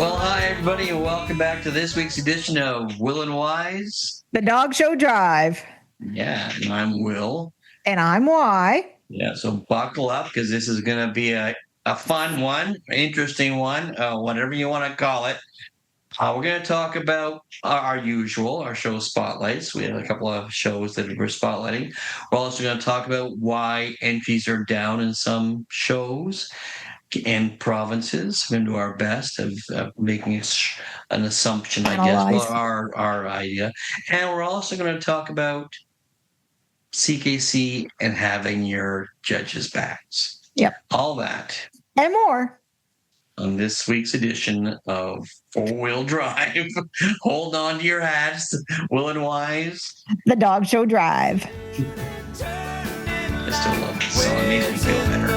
Well, hi, everybody, and welcome back to this week's edition of Will and Wise. The Dog Show Drive. Yeah, and I'm Will. And I'm Y. Yeah, so buckle up because this is going to be a fun one, interesting one, whatever you want to call it. We're going to talk about our show spotlights. We have a couple of shows that we're spotlighting. We're also going to talk about why entries are down in some shows and provinces. We're going to do our best of making an assumption, I guess, about our idea. And we're also going to talk about CKC and having your judges' backs. Yep. All that. And more. On this week's edition of Four-Wheel Drive. Hold on to your hats, Will and Wise. The Dog Show Drive. I still love this song. It makes me feel better.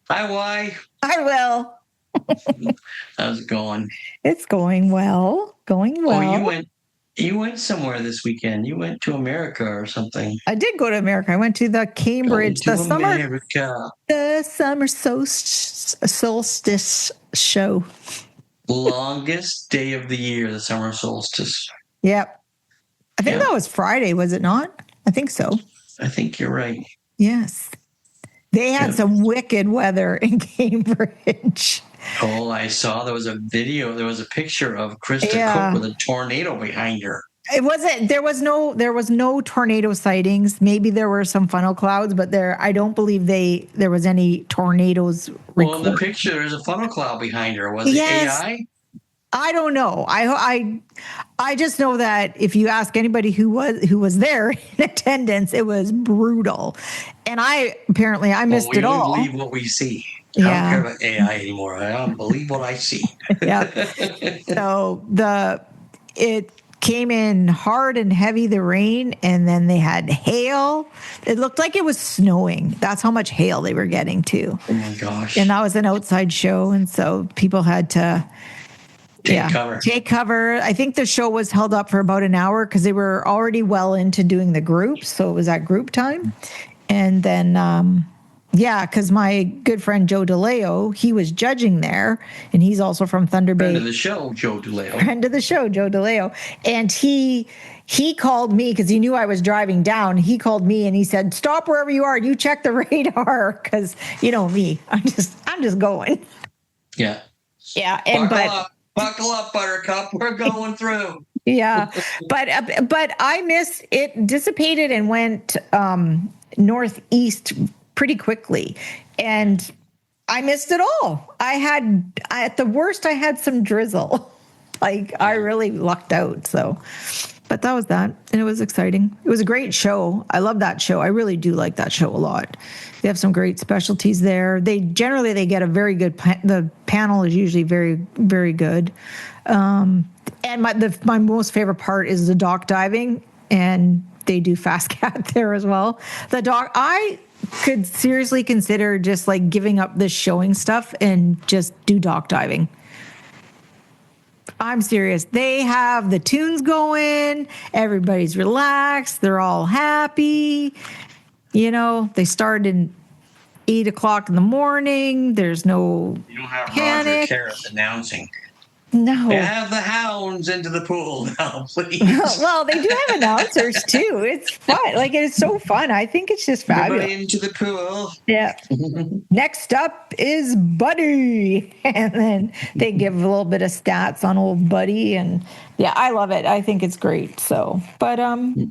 Hi, Y. Hi, Will. How's it going? It's going well. Oh, you went somewhere this weekend. You went to America or something. I did go to America. I went to the Cambridge, the summer solstice show. Longest day of the year, the summer solstice. Yep. I think that was Friday, was it not? I think so. I think you're right. Yes. They had some wicked weather in Cambridge. Oh, I saw there was a video. There was a picture of Krista Cook with a tornado behind her. It wasn't. There was no tornado sightings. Maybe there were some funnel clouds, but I don't believe there was any tornadoes recorded. Well, in the picture, there's a funnel cloud behind her. Was it AI? I don't know. I just know that if you ask anybody who was there in attendance, it was brutal. And I missed it all. We don't believe what we see. I don't care about AI anymore. I don't believe what I see. Yeah. So it came in hard and heavy, the rain, and then they had hail. It looked like it was snowing. That's how much hail they were getting too. Oh my gosh. And that was an outside show. And so people had to take cover. I think the show was held up for about an hour because they were already well into doing the groups. So it was at group time. And then, because my good friend Joe DeLeo, he was judging there, and he's also from Thunder Bay. Friend of the show, Joe DeLeo. Friend of the show, Joe DeLeo. And he called me because he knew I was driving down. He called me and he said, "Stop wherever you are. You check the radar." Because you know me, I'm just going. Yeah. Yeah. And Buckle up, Buttercup. We're going through. Yeah. But I missed it, dissipated and went northeast pretty quickly. And I missed it all. At the worst, I had some drizzle. I really lucked out. So, but that was that. And it was exciting. It was a great show. I love that show. I really do like that show a lot. They have some great specialties there. They get a very good, the panel is usually very, very good. And my most favorite part is the dock diving, and they do fast cat there as well. I could seriously consider just giving up this showing stuff and just do dock diving. I'm serious. They have the tunes going. Everybody's relaxed. They're all happy. You know, they started at 8:00 in the morning. There's no You don't have panic. Roger Karras announcing. No. Have the hounds into the pool now, please. Well, they do have announcers too. It's fun. It's so fun. I think it's just fabulous. Everybody into the pool. Yeah. Next up is Buddy. And then they give a little bit of stats on old Buddy. And yeah, I love it. I think it's great. So, but other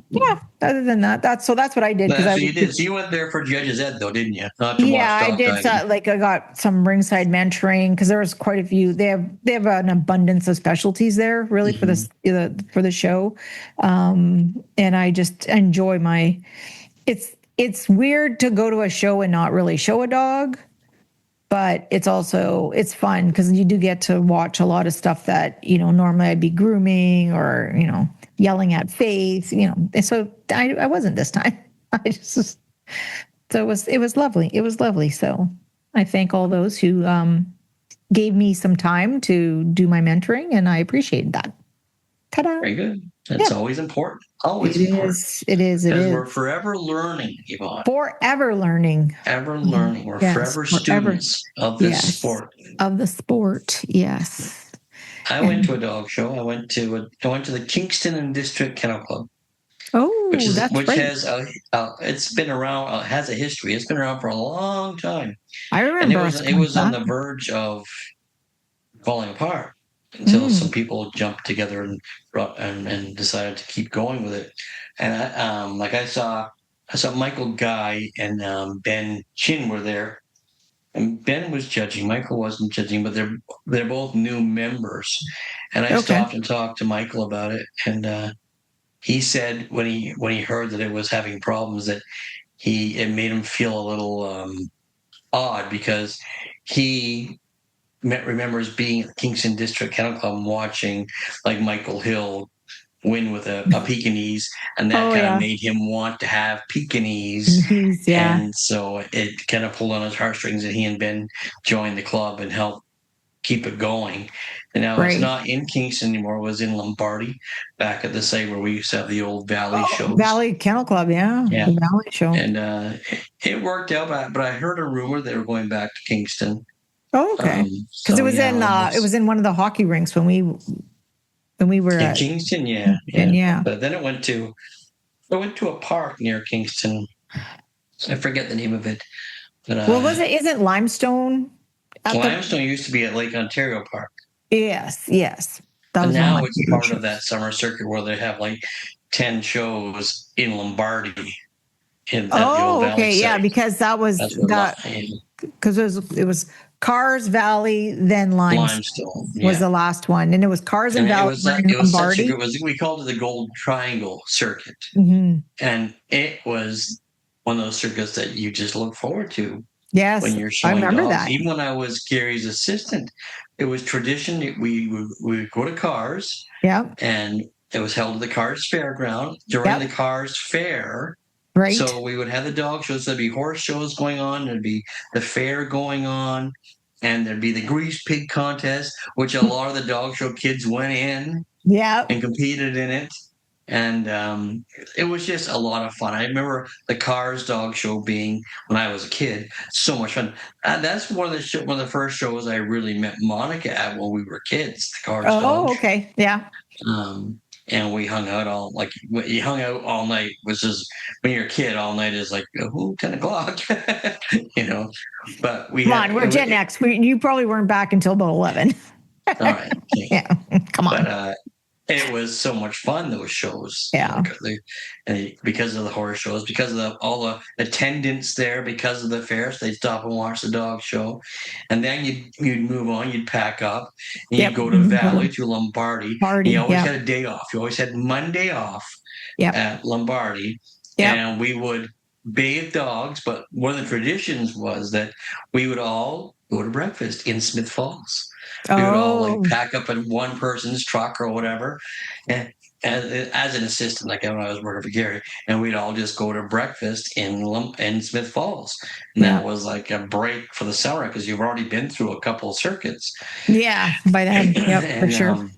than that, that's what I did. So you did. So you went there for Judge's Ed, though, didn't you? I did. I got some ringside mentoring because there was quite a few. They have an abundance of specialties there, really, for the show. And I just enjoy it's weird to go to a show and not really show a dog. but it's fun because you do get to watch a lot of stuff that, normally I'd be grooming or, yelling at Faith, so I wasn't this time. I just, so it was lovely. It was lovely. So I thank all those who, gave me some time to do my mentoring, and I appreciate that. Ta-da. Very good. That's always important. Always It important. is. It is. It Because is. we're forever learning, Yvonne. Forever learning. Ever learning. We're forever students of this sport. Of the sport. Yes. I went to a dog show. I went to the Kingston and District Kennel Club. Oh, which right. has it's been around, has a history. It's been around for a long time. I remember. And it was on the verge of falling apart until some people jumped together and decided to keep going with it. And I saw Michael Guy and Ben Chin were there, and Ben was judging. Michael wasn't judging, but they're both new members. And I stopped and talked to Michael about it, and he said when he heard that it was having problems that it made him feel a little odd, because he remembers being at the Kingston District Kennel Club and watching like Michael Hill win with a Pekingese, and that kind of made him want to have Pekingese. And so it kind of pulled on his heartstrings, and he and Ben joined the club and helped keep it going. And now it's not in Kingston anymore. It was in Lombardy, back at the site where we used to have the old Valley shows. Valley Kennel Club, yeah. The Valley show. And it worked out, but I heard a rumor they were going back to Kingston. Oh, okay. Because it was in one of the hockey rinks when we were at Kingston, yeah. But then it went to a park near Kingston. I forget the name of it. But, was it? Isn't Limestone? Limestone used to be at Lake Ontario Park. Yes. And now it's part of that summer circuit where they have like 10 shows in Lombardy. The old Valley site. Because that was because it was Cars Valley, then Limestone was the last one, and it was Cars and Valley. Lombardy. We called it the Gold Triangle Circuit, and it was one of those circuits that you just look forward to. Yes, when you're showing I remember dogs. that. Even when I was Gary's assistant, it was tradition. We would go to Cars, and it was held at the Cars Fairground during the Cars Fair. Right. So we would have the dog shows. There'd be horse shows going on. There'd be the fair going on, and there'd be the grease pig contest, which a lot of the dog show kids went in, and competed in it. And it was just a lot of fun. I remember the Cars dog show being, when I was a kid, so much fun. And that's one of the first shows I really met Monica at when we were kids. The Cars dog show. Okay, yeah. And we hung out you hung out all night, which is, when you're a kid, all night is like, 10 o'clock, But we're Gen X. You probably weren't back until about 11. All right. Okay. Yeah, come on. But it was so much fun, those shows. Yeah. Because of the horror shows, because of all the attendants there, because of the fairs, they'd stop and watch the dog show. And then you'd move on, you'd pack up, and you'd go to Valley, to Lombardy. And you always had a day off. You always had Monday off at Lombardy. And we would bathe dogs, but one of the traditions was that we would all go to breakfast in Smith Falls. We would all pack up in one person's truck or whatever, and as an assistant, like when I was working for Gary, and we'd all just go to breakfast in Smith Falls. And that was like a break for the summer, because you've already been through a couple of circuits. Yeah, by then, for sure.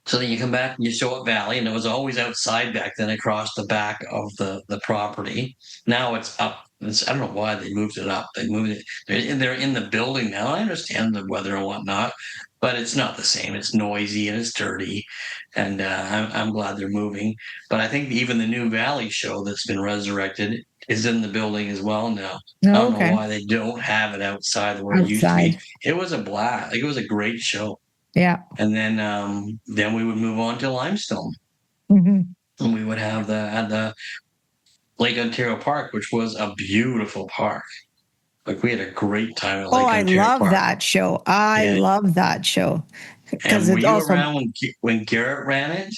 So then you come back and you show up Valley, and it was always outside back then, across the back of the property. Now it's up. I don't know why they moved it up. They moved it. They're in the building now. I understand the weather and whatnot, but it's not the same. It's noisy and it's dirty, and I'm glad they're moving. But I think even the new Valley show that's been resurrected is in the building as well now. I don't know why they don't have it outside where it used to be. It was a blast. Like, it was a great show. Yeah. And then we would move on to Limestone, and we would have the Lake Ontario Park, which was a beautiful park. Like, we had a great time at Lake Ontario Park. I love that show. I love that show. And were you around when Garrett ran it?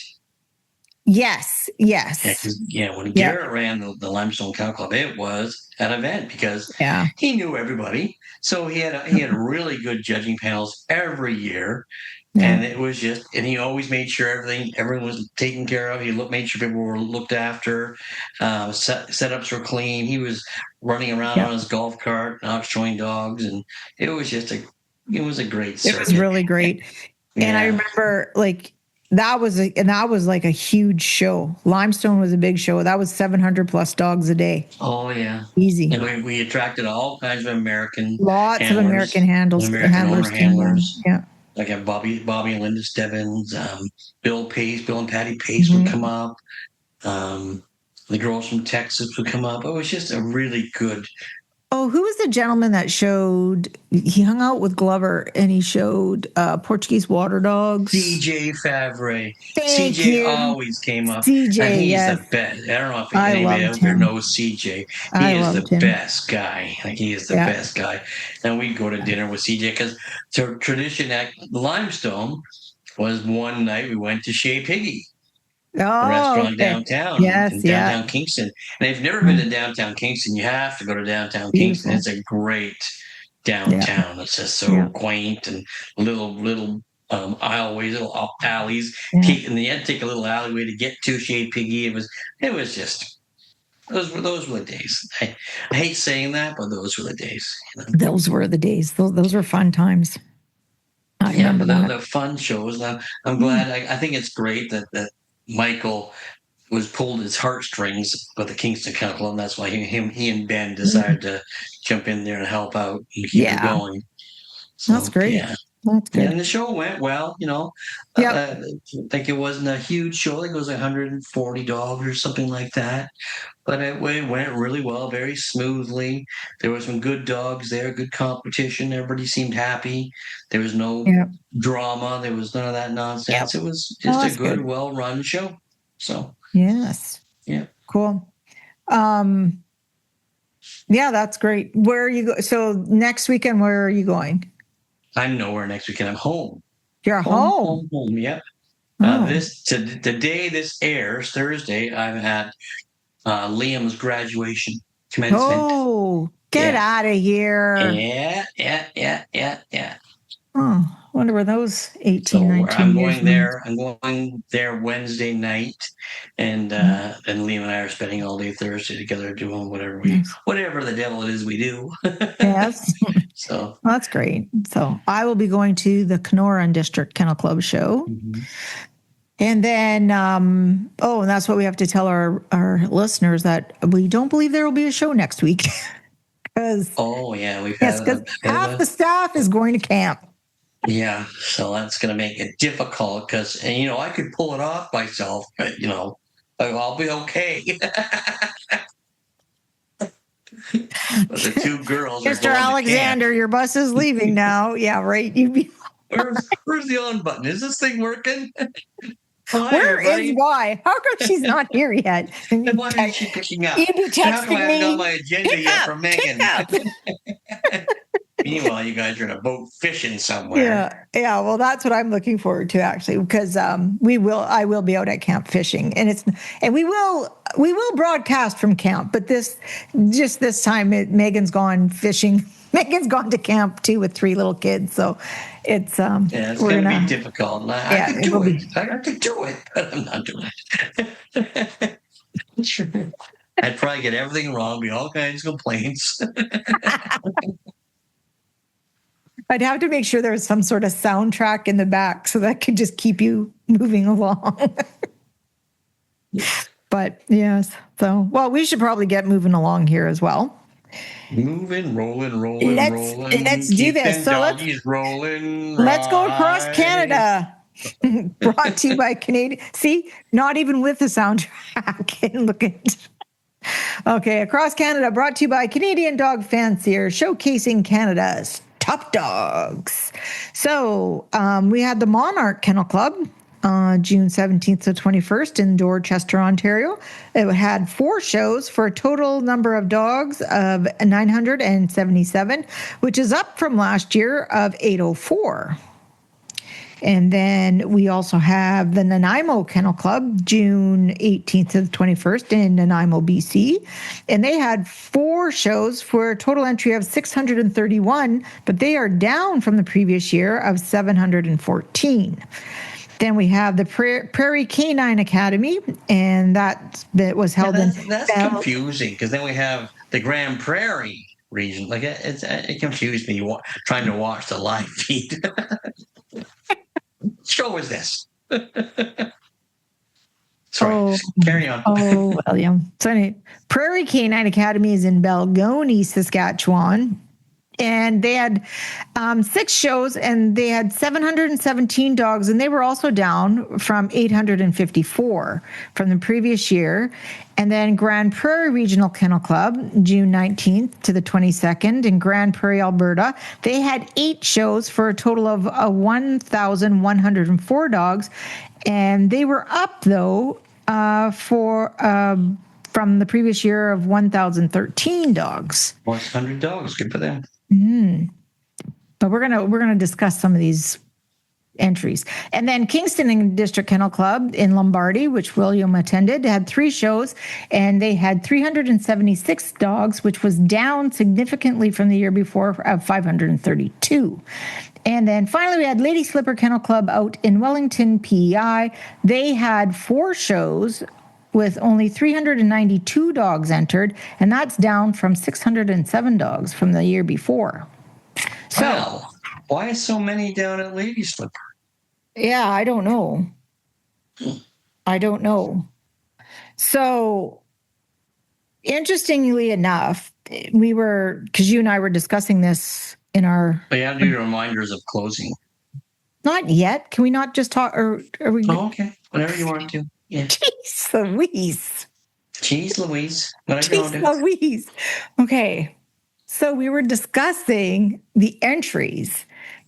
Yes. Yeah, Yes. 'cause, when Yeah. Garrett ran the Limestone Kennel Club, it was an event because Yeah. he knew everybody. So he had really good judging panels every year, Yeah. and it was and he always made sure everyone was taken care of. He made sure people were looked after, setups were clean. He was running around Yeah. on his golf cart, not showing dogs, and it was just it was a great It was circuit. really great. And I Yeah. remember like that was like a huge show. Limestone was a big show. That was 700 plus dogs a day. Oh yeah. Easy. And we attracted all kinds of American Lots of American handlers, American owner handlers came on. handlers, Yeah. like Bobby and Linda Stebbins, Bill and Patty Pace would come Mhm. up. Um, the girls from Texas would come up. It was just a really good. Oh, who was the gentleman that showed? He hung out with Glover and he showed Portuguese water dogs. CJ Favre. Thank CJ you. always came up. And CJ, he's yes. the best. I don't know if I anybody loved out there him. knows CJ. I He is the loved him. best guy. Like, he is the Yeah. best guy. And we'd go to dinner with CJ because tradition at Limestone was one night we went to Shea Piggy, a Oh, restaurant okay. downtown Yes, in yeah. downtown Kingston. And if you've never been to downtown Kingston, you have to go to downtown Kingston. Beautiful. It's a great Yeah. downtown. It's just so quaint and little aisleways, little alleys. Yeah. And you had to take a little alleyway to get to Shea Piggy. It was just those were the days. I hate saying that, but those were the days. Those were the days. Those were fun times. I remember that. The fun shows. I'm glad. I think it's great that Michael was pulled his heartstrings with the Kingston Kennel Club, and that's why he and Ben decided to jump in there and help out and keep it going. So, that's great. Yeah. That's good. And the show went well. I think it wasn't a huge show. I think it was 140 dogs or something like that. But it went really well, very smoothly. There were some good dogs there, good competition. Everybody seemed happy. There was no drama. There was none of that nonsense. It was just a good, well-run show. So yes, yeah, cool. Yeah, that's great. Where are you go? So next weekend, where are you going? I'm nowhere next weekend. I'm home. You're home. Home. Yep. The day this airs, Thursday, I'm at Liam's graduation commencement. Oh, get out of here. Yeah. Oh, wonder where those 18, 19 I'm years going there. I'm going there Wednesday night, and Liam and I are spending all day Thursday together doing whatever the devil it is we do. Yes. So well, that's great. So I will be going to the Kenora District Kennel Club show. Mm-hmm. And then, and that's what we have to tell our listeners, that we don't believe there will be a show next week. Because half the staff is going to camp. Yeah, so that's going to make it difficult because, I could pull it off myself, but, I'll be okay. But the two girls Mr. Alexander, your bus is leaving now. Yeah, right. Where's the on button? Is this thing working? Where is why? How come she's not here yet? And why is she picking up? You'd be texting How come I haven't got my agenda pick yet up, from Megan? Meanwhile, you guys are in a boat fishing somewhere. Yeah. Well, that's what I'm looking forward to, actually, because I will be out at camp fishing, and we will broadcast from camp. But this time, Megan's gone fishing. Megan's gone to camp too with 3 little kids, so it's it's going to be difficult. I could do it, but I'm not doing it. I'd probably get everything wrong, be all kinds of complaints. I'd have to make sure there was some sort of soundtrack in the back so that could just keep you moving along. But yes, so we should probably get moving along here as well. Moving, rolling. Let's do this. So let's rolling. Let's go across Canada. Brought to you by Canadian. See, not even with the soundtrack. Look at. Okay, across Canada, brought to you by Canadian Dog Fancier, showcasing Canada's top dogs. So we had the Monarch Kennel Club June 17th to 21st in Dorchester, Ontario. It had 4 shows for a total number of dogs of 977, which is up from last year of 804. And then we also have the Nanaimo Kennel Club, June 18th to the 21st in Nanaimo, BC. And they had 4 shows for a total entry of 631, but they are down from the previous year of 714. Then we have the Prairie Canine Academy, and that was held that's confusing, because then we have the Grand Prairie region. Like it confused me trying to watch the live feed. What show is this? Sorry, carry on. William. So anyway, Prairie Canine Academy is in Belgoni, Saskatchewan. And they had 6 shows, and they had 717 dogs, and they were also down from 854 from the previous year. And then Grand Prairie Regional Kennel Club, June 19th to the 22nd in Grand Prairie, Alberta. They had 8 shows for a total of 1,104 dogs, and they were up though from the previous year of 1,013 dogs. 100 dogs, good for them. But we're gonna discuss some of these entries. And then Kingston District Kennel Club in Lombardy, which William attended, had 3 shows, and they had 376 dogs, which was down significantly from the year before of 532. And then finally, we had Lady Slipper Kennel Club out in Wellington, PEI. They had 4 shows with only 392 dogs entered, and that's down from 607 dogs from the year before. So, wow. Why so many down at Lady Slipper? Yeah, I don't know. So, interestingly enough, because you and I were discussing this in our... But yeah, do reminders of closing. Not yet. Can we not just talk, or are we... Oh, okay. Whatever you want to. Yeah. Jeez Louise. Jeez Louise. Jeez Louise. Okay. So we were discussing the entries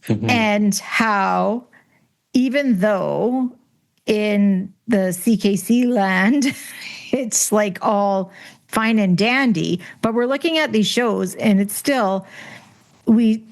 and how, even though in the CKC land, it's like all fine and dandy, but we're looking at these shows and it's still, we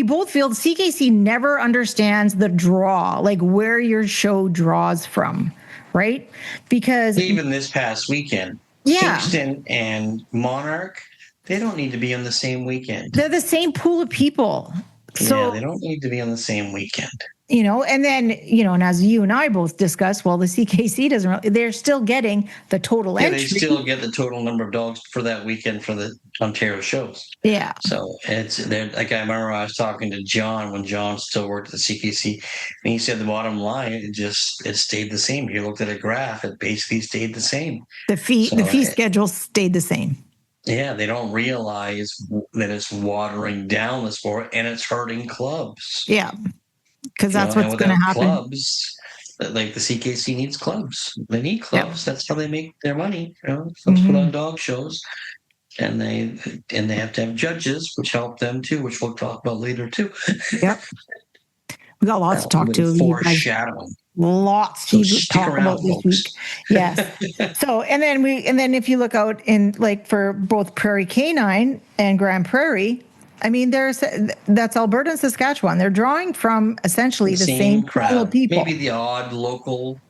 both feel CKC never understands the draw, like where your show draws from, right? Because even this past weekend, Kingston and Monarch, they don't need to be on the same weekend. They're the same pool of people. So they don't need to be on the same weekend. And then, and as you and I both discussed, well, the CKC doesn't, they're still getting the total entry. They still get the total number of dogs for that weekend for the Ontario shows. Yeah. So it's there. Like I remember I was talking to John when John still worked at the CKC, and he said the bottom line, it stayed the same. You looked at a graph, it basically stayed the same. The fee schedule stayed the same. Yeah, they don't realize that it's watering down the sport and it's hurting clubs. Yeah. Because that's what's going to happen. Clubs, like the CKC needs clubs. They need clubs. Yep. That's how they make their money. Clubs put on dog shows, and they have to have judges, which help them too, which we'll talk about later too. Yep, we got lots to talk to. Foreshadowing. Lots to talk about this week. Yes. So and then if you look out in like for both Prairie Canine and Grand Prairie. I mean, that's Alberta and Saskatchewan. They're drawing from essentially the same pool of people. Maybe the odd local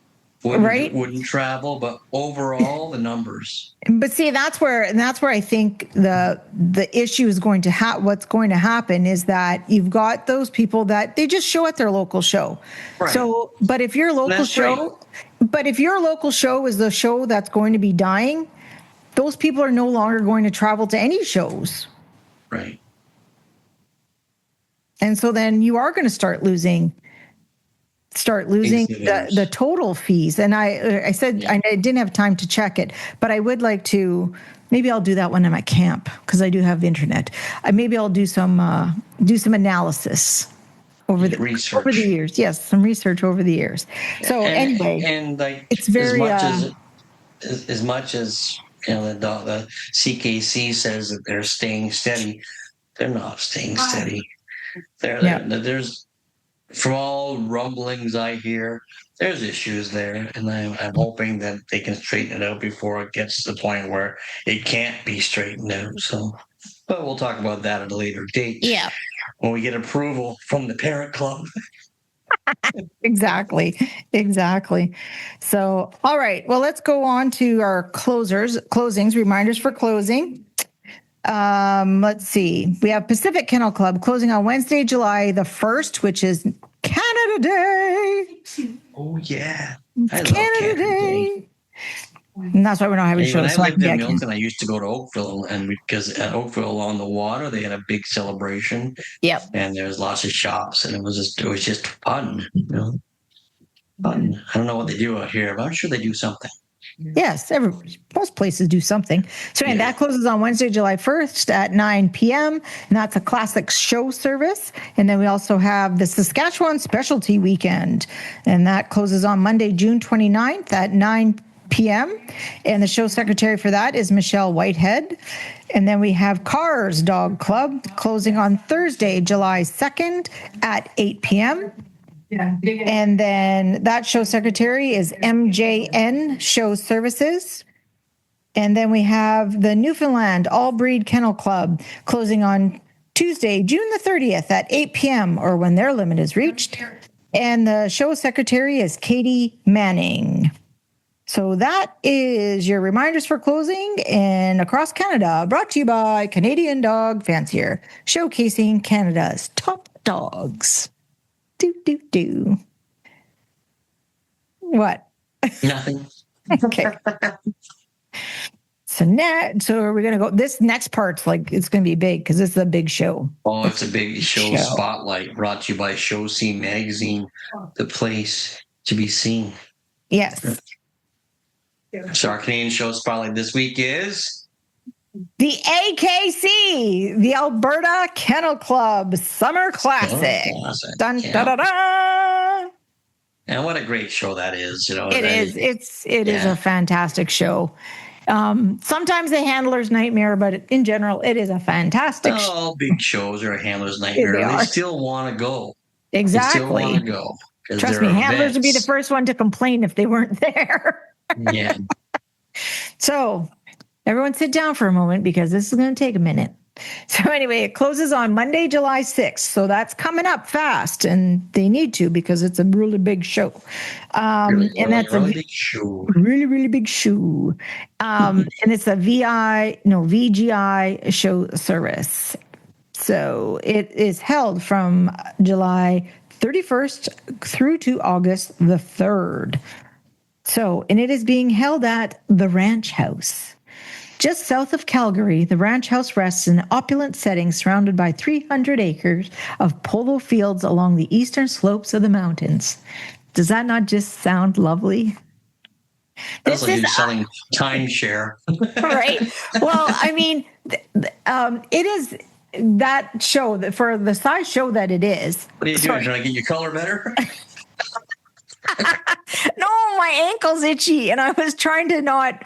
wouldn't travel, but overall the numbers. But see, that's where I think the issue is going to what's going to happen is that you've got those people that they just show at their local show. Right. So, but if your local show is the show that's going to be dying, those people are no longer going to travel to any shows. Right. And so then you are going to start losing the total fees. And I said I didn't have time to check it, but I would like to. Maybe I'll do that when I'm at camp because I do have internet. Maybe I'll do some analysis over the years. Yes, some research over the years. So anyway, and like it's very as much as the CKC says that they're staying steady, they're not staying steady. There's, from all rumblings I hear, there's issues there, and I'm hoping that they can straighten it out before it gets to the point where it can't be straightened out. So But we'll talk about that at a later date. Yeah. When we get approval from the parent club. Exactly. So, all right. Well, let's go on to our closings, reminders for closing. Let's see. We have Pacific Kennel Club closing on Wednesday, July the 1st, which is Canada Day. Oh, yeah. I love Canada Day. And that's why we're not having shows. When I lived in Milton, I used to go to Oakville, and because at Oakville along the water, they had a big celebration. Yep. And there was lots of shops, and it was just fun. Fun. I don't know what they do out here, but I'm sure they do something. Yes, most places do something. So that closes on Wednesday, July 1st at 9 p.m. And that's a classic show service. And then we also have the Saskatchewan Specialty Weekend. And that closes on Monday, June 29th at 9 p.m. And the show secretary for that is Michelle Whitehead. And then we have Cars Dog Club closing on Thursday, July 2nd at 8 p.m. And then that show secretary is MJN Show Services. And then we have the Newfoundland All Breed Kennel Club closing on Tuesday, June the 30th at 8 p.m. or when their limit is reached. And the show secretary is Katie Manning. So that is your reminders for closing and across Canada, brought to you by Canadian Dog Fancier, showcasing Canada's top dogs. Do. What? Nothing. Okay. So we're going to go, this next part's like, it's going to be big because this is a big show. Oh, it's a big show spotlight brought to you by Show Scene Magazine, the place to be seen. Yes. So our Canadian show spotlight this week is the AKC, the Alberta Kennel Club Summer Classic. Dun, da, da, da. And what a great show that is. It is a fantastic show. Sometimes a handler's nightmare, but in general, it is a fantastic show. All big shows are a handler's nightmare. They still want to go. Exactly. They still want to go. Trust me, handlers would be the first one to complain if they weren't there. Yeah. So everyone sit down for a moment because this is going to take a minute. So anyway, it closes on Monday, July 6th. So that's coming up fast, and they need to because it's a really big show. And that's a big show. Really, really big show. And it's a VGI show service. So it is held from July 31st through to August the 3rd. So, and it is being held at the Ranch House. Just south of Calgary, the Ranch House rests in an opulent setting surrounded by 300 acres of polo fields along the eastern slopes of the mountains. Does that not just sound lovely? That's like you're selling timeshare. Right. Well, I mean, it is that show, for the size show that it is. What are you doing? Trying to get your color better? No, my ankle's itchy, and I was trying to not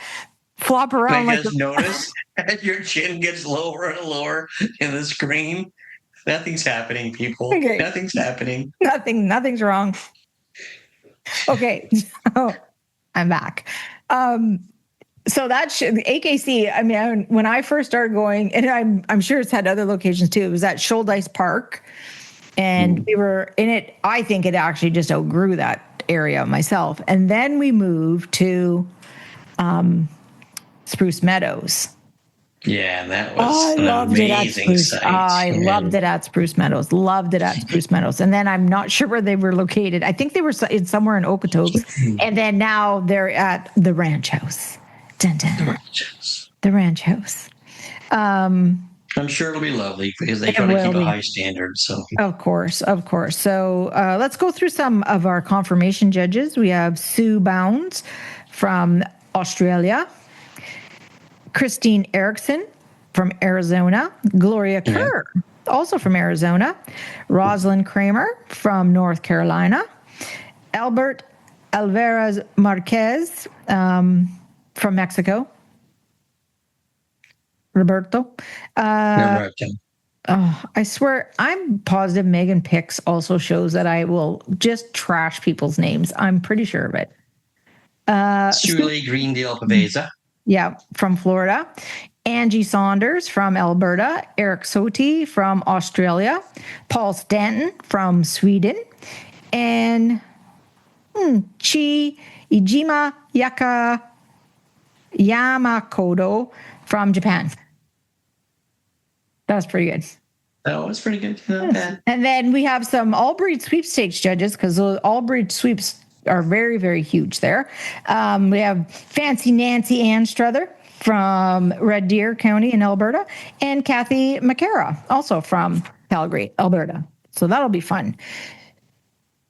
flop around. I just noticed as your chin gets lower and lower in the screen. Nothing's happening, people. Okay. Nothing's happening. Nothing's wrong. Okay, so I'm back. So that the AKC. I mean, when I first started going, and I'm sure it's had other locations too. It was at Shoaldice Park, and we were in it. I think it actually just outgrew that area myself, and then we moved to Spruce Meadows. Yeah, that was an amazing site. I loved it at Spruce Meadows. And then I'm not sure where they were located. I think they were somewhere in Okotoks, and then now they're at the Ranch House. Dun, dun. The Ranch House. I'm sure it'll be lovely because they try to keep a high standard. So of course. So let's go through some of our confirmation judges. We have Sue Bounds from Australia, Christine Erickson from Arizona, Gloria Kerr, also from Arizona, Rosalind Kramer from North Carolina, Albert Alvarez Marquez from Mexico. Roberto. I swear, I'm positive Megan Picks also shows that I will just trash people's names. I'm pretty sure of it. Julie Greendale Paveza. Yeah, from Florida. Angie Saunders from Alberta, Eric Soti from Australia, Paul Stanton from Sweden, and Chi Ijima Yamakoto from Japan. That's pretty good. That was pretty good. Not bad. And then we have some all-breed sweepstakes judges, because those all-breed sweeps are very, very huge there. We have Fancy Nancy Anstruther from Red Deer County in Alberta, and Kathy McCara, also from Calgary, Alberta. So that'll be fun.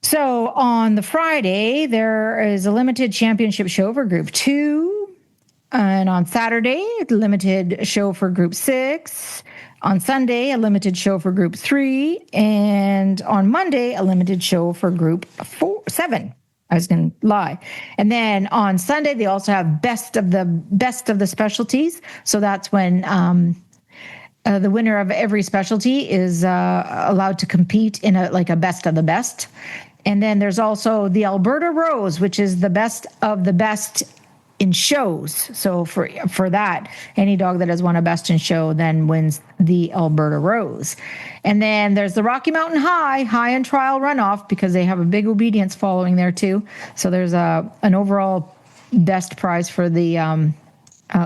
So on the Friday, there is a limited championship show for Group 2. And on Saturday, a limited show for Group 6. On Sunday, a limited show for Group 3. And on Monday, a limited show for Group 7. I was going to lie. And then on Sunday, they also have best of the specialties. So that's when the winner of every specialty is allowed to compete in a best of the best. And then there's also the Alberta Rose, which is the best of the best in shows. So for that, any dog that has won a best in show then wins the Alberta Rose. And then there's the Rocky Mountain High and trial runoff, because they have a big obedience following there too. So there's an overall best prize for the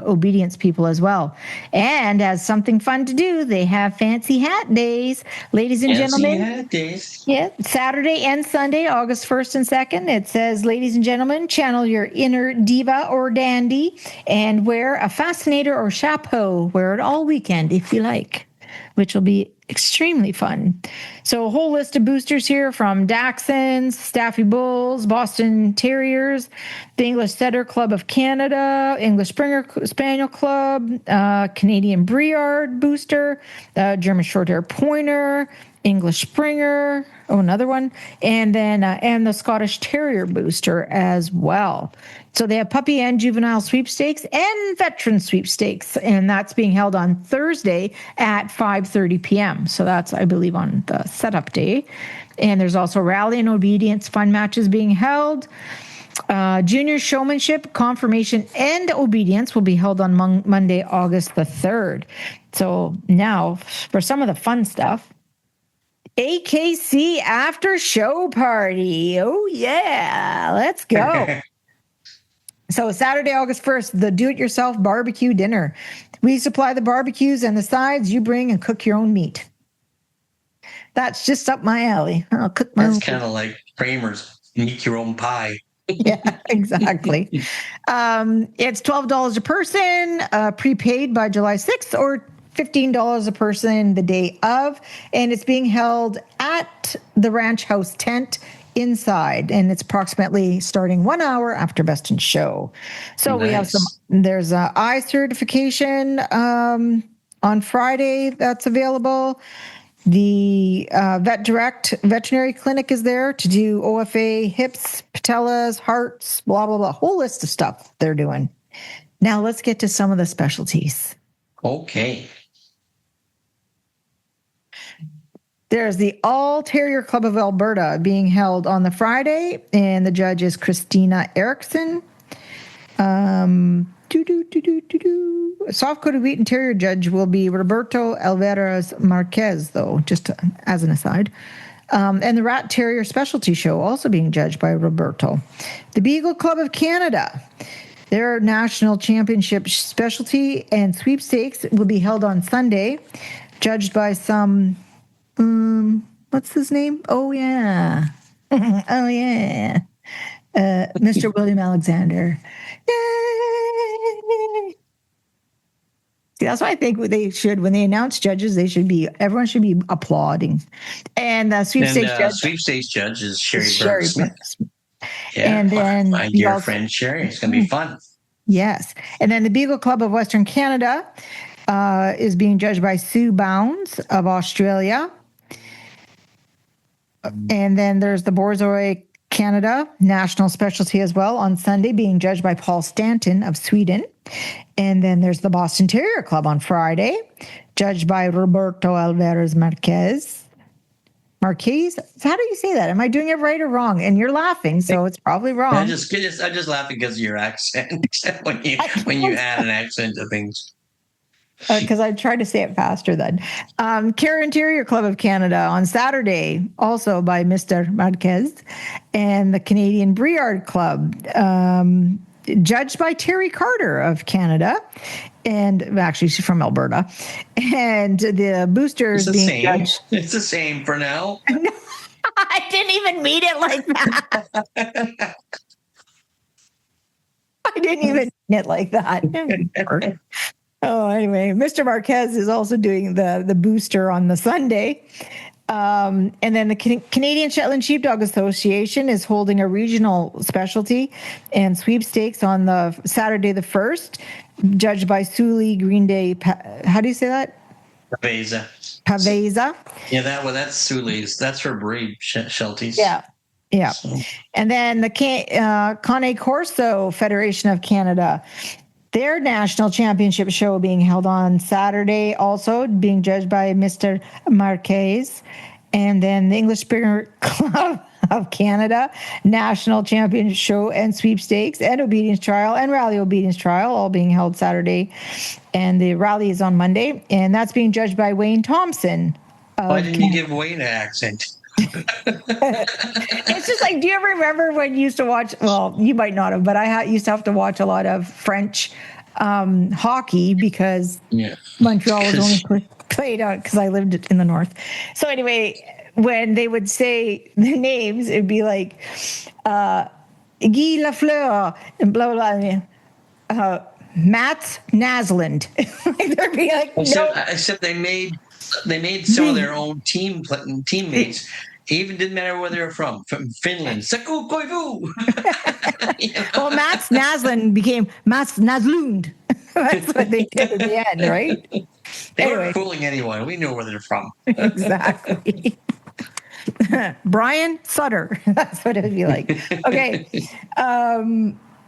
obedience people as well. And as something fun to do, they have Fancy Hat Days, ladies and gentlemen. Fancy Hat Days. Yeah, Saturday and Sunday, August 1st and 2nd. It says, ladies and gentlemen, channel your inner diva or dandy and wear a fascinator or chapeau. Wear it all weekend if you like, which will be extremely fun. So a whole list of boosters here, from Dachshunds, Staffy Bulls, Boston Terriers, the English Setter Club of Canada, English Springer Spaniel Club, Canadian Briard booster, German Shorthair Pointer, English Springer, another one, and then and the Scottish Terrier booster as well. So they have puppy and juvenile sweepstakes and veteran sweepstakes, and that's being held on Thursday at 5:30 p.m. So that's, I believe, on the setup day. And there's also rally and obedience fun matches being held. Junior showmanship, confirmation, and obedience will be held on Monday, August the 3rd. So now for some of the fun stuff. AKC after show party. Oh, yeah. Let's go. So Saturday, August 1st, the do-it-yourself barbecue dinner. We supply the barbecues and the sides. You bring and cook your own meat. That's just up my alley. I'll cook my own. That's kind of like Kramer's make your own pie. Yeah, exactly. It's $12 a person, prepaid by July 6th, or $15 a person the day of, and it's being held at the Ranch House tent inside, and it's approximately starting 1 hour after Best in Show. So nice. We have there's a eye certification on Friday that's available. The Vet Direct veterinary clinic is there to do OFA, hips, patellas, hearts, blah, blah, blah, whole list of stuff they're doing. Now let's get to some of the specialties. Okay. There's the All Terrier Club of Alberta being held on the Friday, and the judge is Christina Erickson. Soft-coated wheat and terrier judge will be Roberto Alvarez Marquez, though, just as an aside. And the Rat Terrier Specialty Show also being judged by Roberto. The Beagle Club of Canada, their national championship specialty and sweepstakes will be held on Sunday, judged by some... what's his name? Oh, yeah. Oh, yeah. Mr. William Alexander. Yay! See, that's why I think they should, when they announce judges, everyone should be applauding. And the sweepstakes judge is Sherry Smith. Yeah, and then my dear friend Sherry. It's going to be fun. Yes. And then the Beagle Club of Western Canada is being judged by Sue Bounds of Australia. And then there's the Borzoi Canada national specialty as well on Sunday, being judged by Paul Stanton of Sweden. And then there's the Boston Terrier Club on Friday, judged by Roberto Alvarez Marquez. Marquez? How do you say that? Am I doing it right or wrong? And you're laughing, so it's probably wrong. I'm just laughing because of your accent when you add an accent to things. because I tried to say it faster then. Care Interior Club of Canada on Saturday, also by Mr. Marquez, and the Canadian Briard Club, judged by Terry Carter of Canada. And actually, she's from Alberta. And the boosters being judged. It's the same for now. I didn't even mean it like that. I didn't even mean it like that. Oh, anyway, Mr. Marquez is also doing the booster on the Sunday. And then the Canadian Shetland Sheepdog Association is holding a regional specialty and sweepstakes on the Saturday the 1st, judged by Sully Green Day. How do you say that? Paveza. Yeah, that's Sully's. That's her breed, Shelties. Yeah. So. And then the Cane Corso Federation of Canada, their national championship show being held on Saturday, also being judged by Mr. Marquez. And then the English Springer Club of Canada national championship show and sweepstakes and obedience trial and rally obedience trial, all being held Saturday. And the rally is on Monday. And that's being judged by Wayne Thompson. Why didn't you give Wayne an accent? It's just like, do you ever remember when you used to watch, well, you might not have, but I used to have to watch a lot of French hockey because Montreal was only played out because I lived in the north. So anyway, when they would say the names, it'd be like Guy Lafleur and blah, blah, blah. Mats Naslund. There'd be like, except they made some of their own teammates. It even didn't matter where they were from Finland. Saku Koivu. Well, Mats Naslund became Mats Naslund. That's what they did at the end, right? They weren't fooling anyone. We knew where they're from. Exactly. Brian Sutter. That's what it would be like. Okay.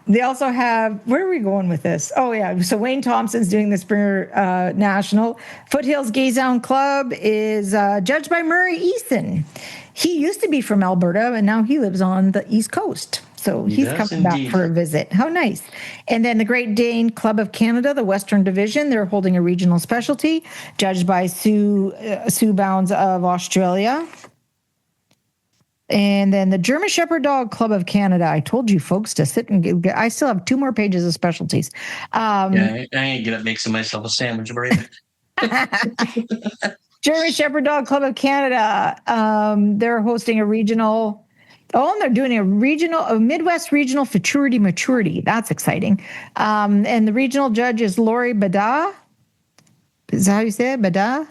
They also have, where are we going with this? Oh, yeah. So Wayne Thompson's doing the Springer National. Foothills Gaysound Club is judged by Murray Eason. He used to be from Alberta, and now he lives on the East Coast. So he's coming back for a visit. How nice. And then the Great Dane Club of Canada, the Western Division, they're holding a regional specialty, judged by Sue Bounds of Australia. And then the German Shepherd Dog Club of Canada. I told you folks to sit and I still have 2 more pages of specialties. I ain't get up making myself a sandwich, Brady. German Shepherd Dog Club of Canada. They're hosting a regional. Oh, and they're doing a Midwest Regional Maturity. That's exciting. And the regional judge is Lori Bada. Is that how you say it? Bada?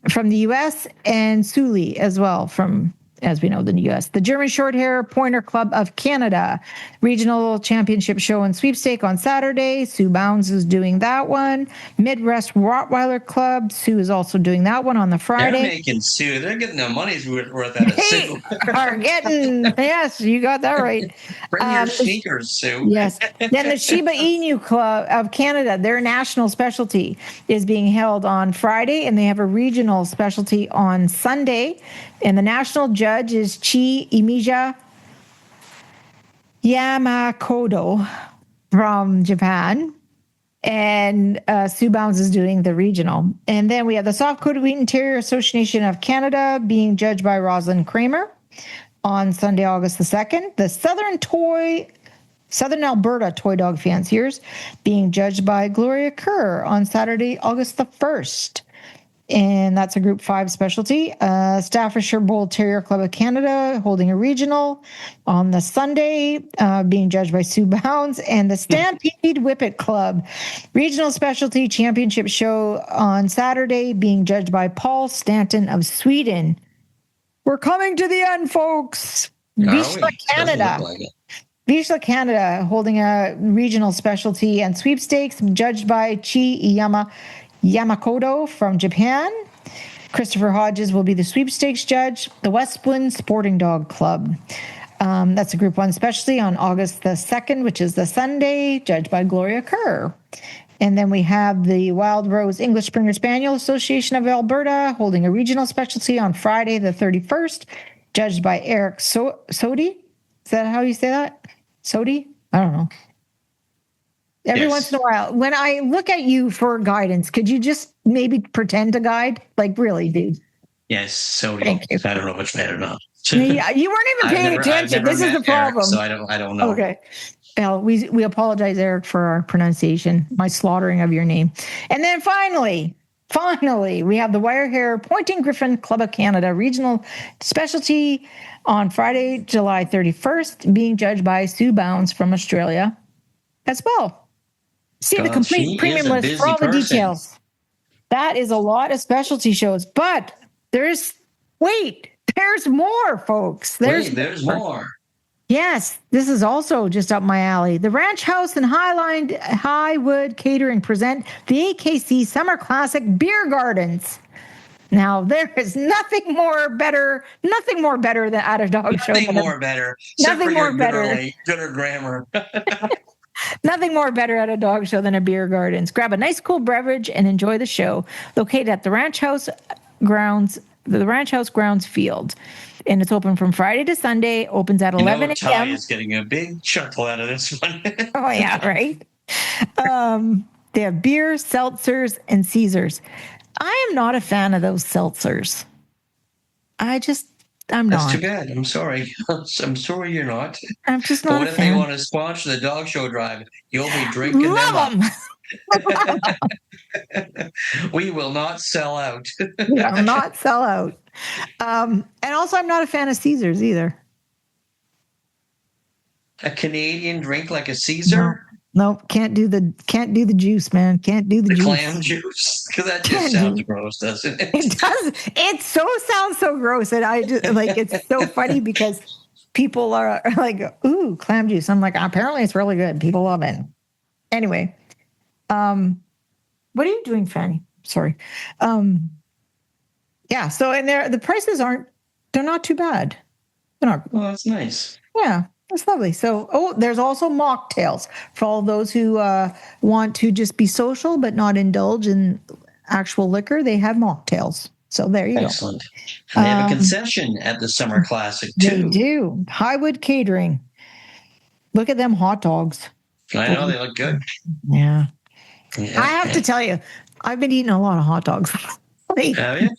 From the U.S. and Sully as well from, as we know, the U.S. The German Shorthair Pointer Club of Canada, regional championship show and sweepstake on Saturday. Sue Bounds is doing that one. Midwest Rottweiler Club. Sue is also doing that one on the Friday. They're making Sue. They're getting their money's worth out of Sue. Are getting, yes, you got that right. Bring your sneakers, Sue. Yes. Then the Shiba Inu Club of Canada, their national specialty is being held on Friday, and they have a regional specialty on Sunday. And the national judge is Chi Imija Yamakoto from Japan. And Sue Bounds is doing the regional. And then we have the Soft-Coated Wheat Interior Association of Canada being judged by Rosalind Kramer on Sunday, August the 2nd. The Southern Alberta Toy Dog Fanciers being judged by Gloria Kerr on Saturday, August the 1st. And that's a Group 5 specialty. Staffordshire Bull Terrier Club of Canada holding a regional on the Sunday, being judged by Sue Bounds. And the Stampede Whippet Club regional specialty championship show on Saturday, being judged by Paul Stanton of Sweden. We're coming to the end, folks. Vizsla, Canada. Vizsla, Canada holding a regional specialty and sweepstakes, judged by Chi Yamakoto from Japan. Christopher Hodges will be the sweepstakes judge. The Westland Sporting Dog Club. That's a Group 1 specialty on August the 2nd, which is the Sunday, judged by Gloria Kerr. And then we have the Wild Rose English Springer Spaniel Association of Alberta holding a regional specialty on Friday the 31st, judged by Eric Sodi. Is that how you say that? Sodi? I don't know. Every Yes. once in a while, when I look at you for guidance, could you just maybe pretend to guide? Like, really, dude? Yes. So Thank you. I don't know which better or not. Yeah, you weren't even paying I've attention. never This is met the Eric, problem. so I don't know. Okay. Well, we apologize, Eric, for our pronunciation, my slaughtering of your name. And then finally, we have the Wire Hair Pointing Griffin Club of Canada regional specialty on Friday, July 31st, being judged by Sue Bounds from Australia as well. See the God, complete she is premium a list for busy all the person. details. That is a lot of specialty shows, but there's more, folks. There's more. Yes, this is also just up my alley. The Ranch House and Highwood Catering present the AKC Summer Classic Beer Gardens. Now, there is nothing more better than at a dog show. Nothing more better. Nothing more better. Gooder grammar. Nothing more better at a dog show than a beer gardens. Grab a nice cool beverage and enjoy the show. Located at the Ranch House Grounds Field. And it's open from Friday to Sunday, opens at 11 Ty a.m. is getting a big chuckle out of this one. Oh, yeah, right? They have beer, seltzers, and Caesars. I am not a fan of those seltzers. I'm That's not. too bad. I'm sorry. I'm sorry you're not. I'm just But not what a if fan. they want to sponsor the dog show drive? You'll be drinking Love them them. up. We will not sell out. Yeah, I'll not sell out. And also, I'm not a fan of Caesars either. A Canadian drink like a Caesar? No, can't do the juice, man. Can't do the juice. Clam juice? Because that just sounds gross, doesn't it? It does. It sounds so gross, and I just like it's so funny because people are like, "Ooh, clam juice." I'm like, apparently it's really good. People love it. Anyway, what are you doing, Fanny? Sorry. Yeah. So, and the prices they're not too bad. They're not. Well, that's nice. Yeah. That's lovely. So, there's also mocktails for all those who want to just be social but not indulge in actual liquor. They have mocktails. So there you Excellent. And they have a concession at the Summer Classic, too. They do. Highwood Catering. Look at them hot dogs. I know, they look good. Yeah. I have to tell you, I've been eating a lot of hot dogs. Have you?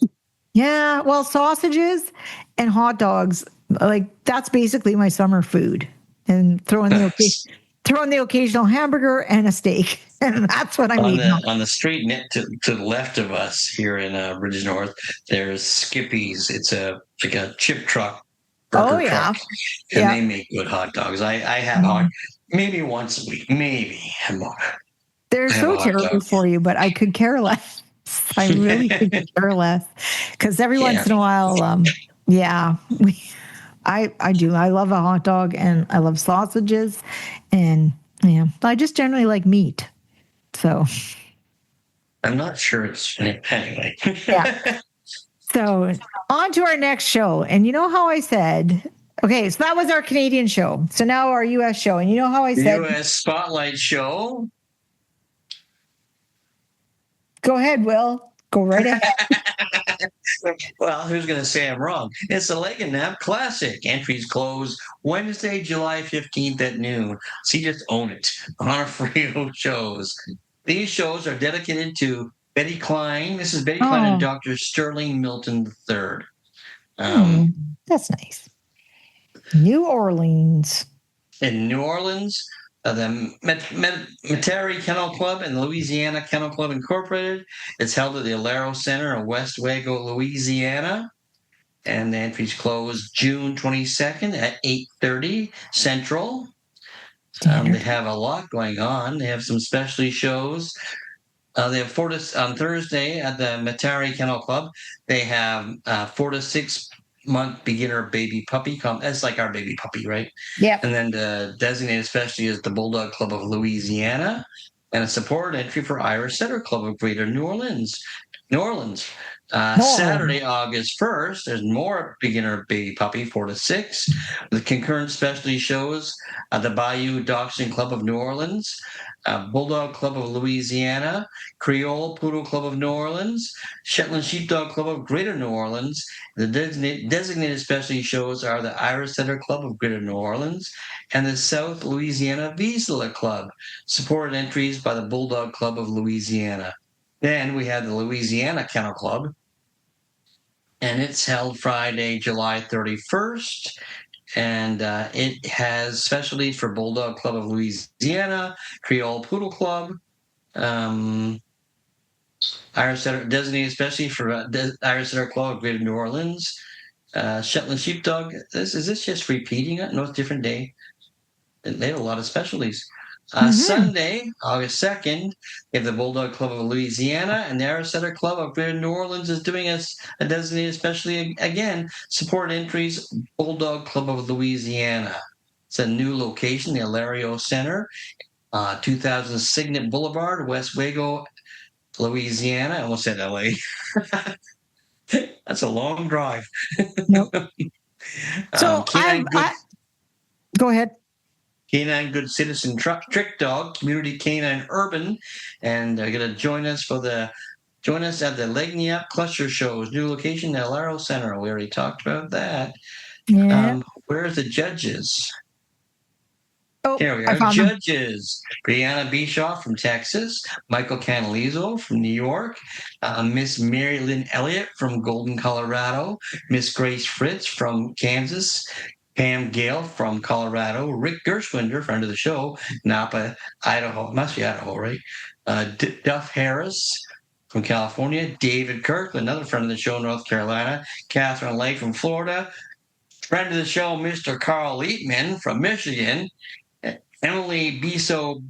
Yeah. Well, sausages and hot dogs, like that's basically my summer food. And throw in the occasional hamburger and a steak. And that's what I'm eating. On the street to the left of us here in Ridge North, there's Skippy's. It's like a chip truck, burger truck. And they make good hot dogs. I have maybe once a week, maybe more. They're so terrible for you, but I could care less. I really could care less. Because every once in a while, I do. I love a hot dog and I love sausages. And I just generally like meat. So I'm not sure it's anyway. Yeah. So on to our next show. And you know how I said, okay, so that was our Canadian show. So now our U.S. show. And you know how I said U.S. Spotlight Show. Go ahead, Will. Go right ahead. Well, who's going to say I'm wrong? It's the Leg and Nap Classic. Entries close Wednesday, July 15th at noon. So you just own it on our Frio shows. These shows are dedicated to Betty Klein. This is Betty Klein and Dr. Sterling Milton III. That's nice. New Orleans. In New Orleans, the Metairie Kennel Club and Louisiana Kennel Club Incorporated. It's held at the Alero Center in West Wago, Louisiana. And the entries close June 22nd at 8:30 Central. They have a lot going on. They have some specialty shows. They have on Thursday at the Metairie Kennel Club. They have 4 to 6 month beginner baby puppy. That's like our baby puppy, right? Yeah. And then the designated specialty is the Bulldog Club of Louisiana, and a support entry for Irish Setter Club of Greater New Orleans. Oh. Saturday, August 1st, there's more beginner baby puppy, 4 to 6. The concurrent specialty shows the Bayou Dachshund Club of New Orleans, Bulldog Club of Louisiana, Creole Poodle Club of New Orleans, Shetland Sheepdog Club of Greater New Orleans. The designated specialty shows are the Irish Setter Club of Greater New Orleans and the South Louisiana Vizsla Club, supported entries by the Bulldog Club of Louisiana. Then we have the Louisiana Kennel Club, and it's held Friday, July 31st. And it has specialties for Bulldog Club of Louisiana, Creole Poodle Club, Irish Setter, designated especially for Irish Setter Club of Greater New Orleans, Shetland Sheepdog. Is this just repeating it? No, it's a different day. They have a lot of specialties. Sunday, August 2nd, we have the Bulldog Club of Louisiana and the Irish Setter Club of Greater New Orleans is doing a designated specialty again, support entries, Bulldog Club of Louisiana. It's a new location, the Alario Center, 2000 Signet Boulevard, West Wago, Louisiana. I almost said LA. That's a long drive. Nope. So go ahead. Canine Good Citizen Trick Dog, Community Canine Urban, and they're going to join us at the Legnia Cluster Shows, new location, the Alaro Center. We already talked about that. Yeah. Where's the judges? Oh, Here we are. Judges. Brianna Bischoff from Texas, Michael Canalizo from New York, Miss Mary Lynn Elliott from Golden, Colorado, Miss Grace Fritz from Kansas, Pam Gale from Colorado, Rick Gershwinder, friend of the show, Napa, Idaho. Must be Idaho, right? Duff Harris from California, David Kirk, another friend of the show, North Carolina, Catherine Lake from Florida, friend of the show, Mr. Carl Lietman from Michigan, Emily Biso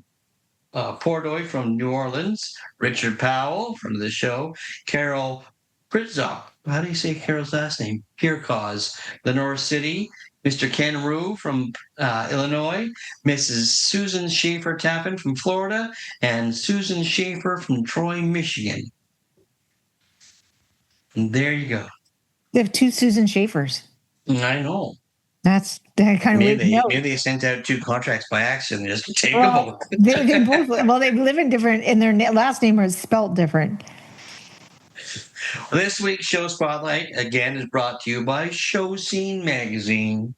Pordoy from New Orleans, Richard Powell from the show, Carol Pritzop. How do you say Carol's last name? Piercause, Lenore City, Mr. Ken Rue from Illinois, Mrs. Susan Schaefer Tappan from Florida, and Susan Schaefer from Troy, Michigan. And there you go. They have two Susan Schaefers. I know. That's that kind of weird. Maybe they sent out two contracts by accident just to take them both. They both, well, they live in different, and their last name is spelled different. This week's show spotlight again is brought to you by Show Scene Magazine.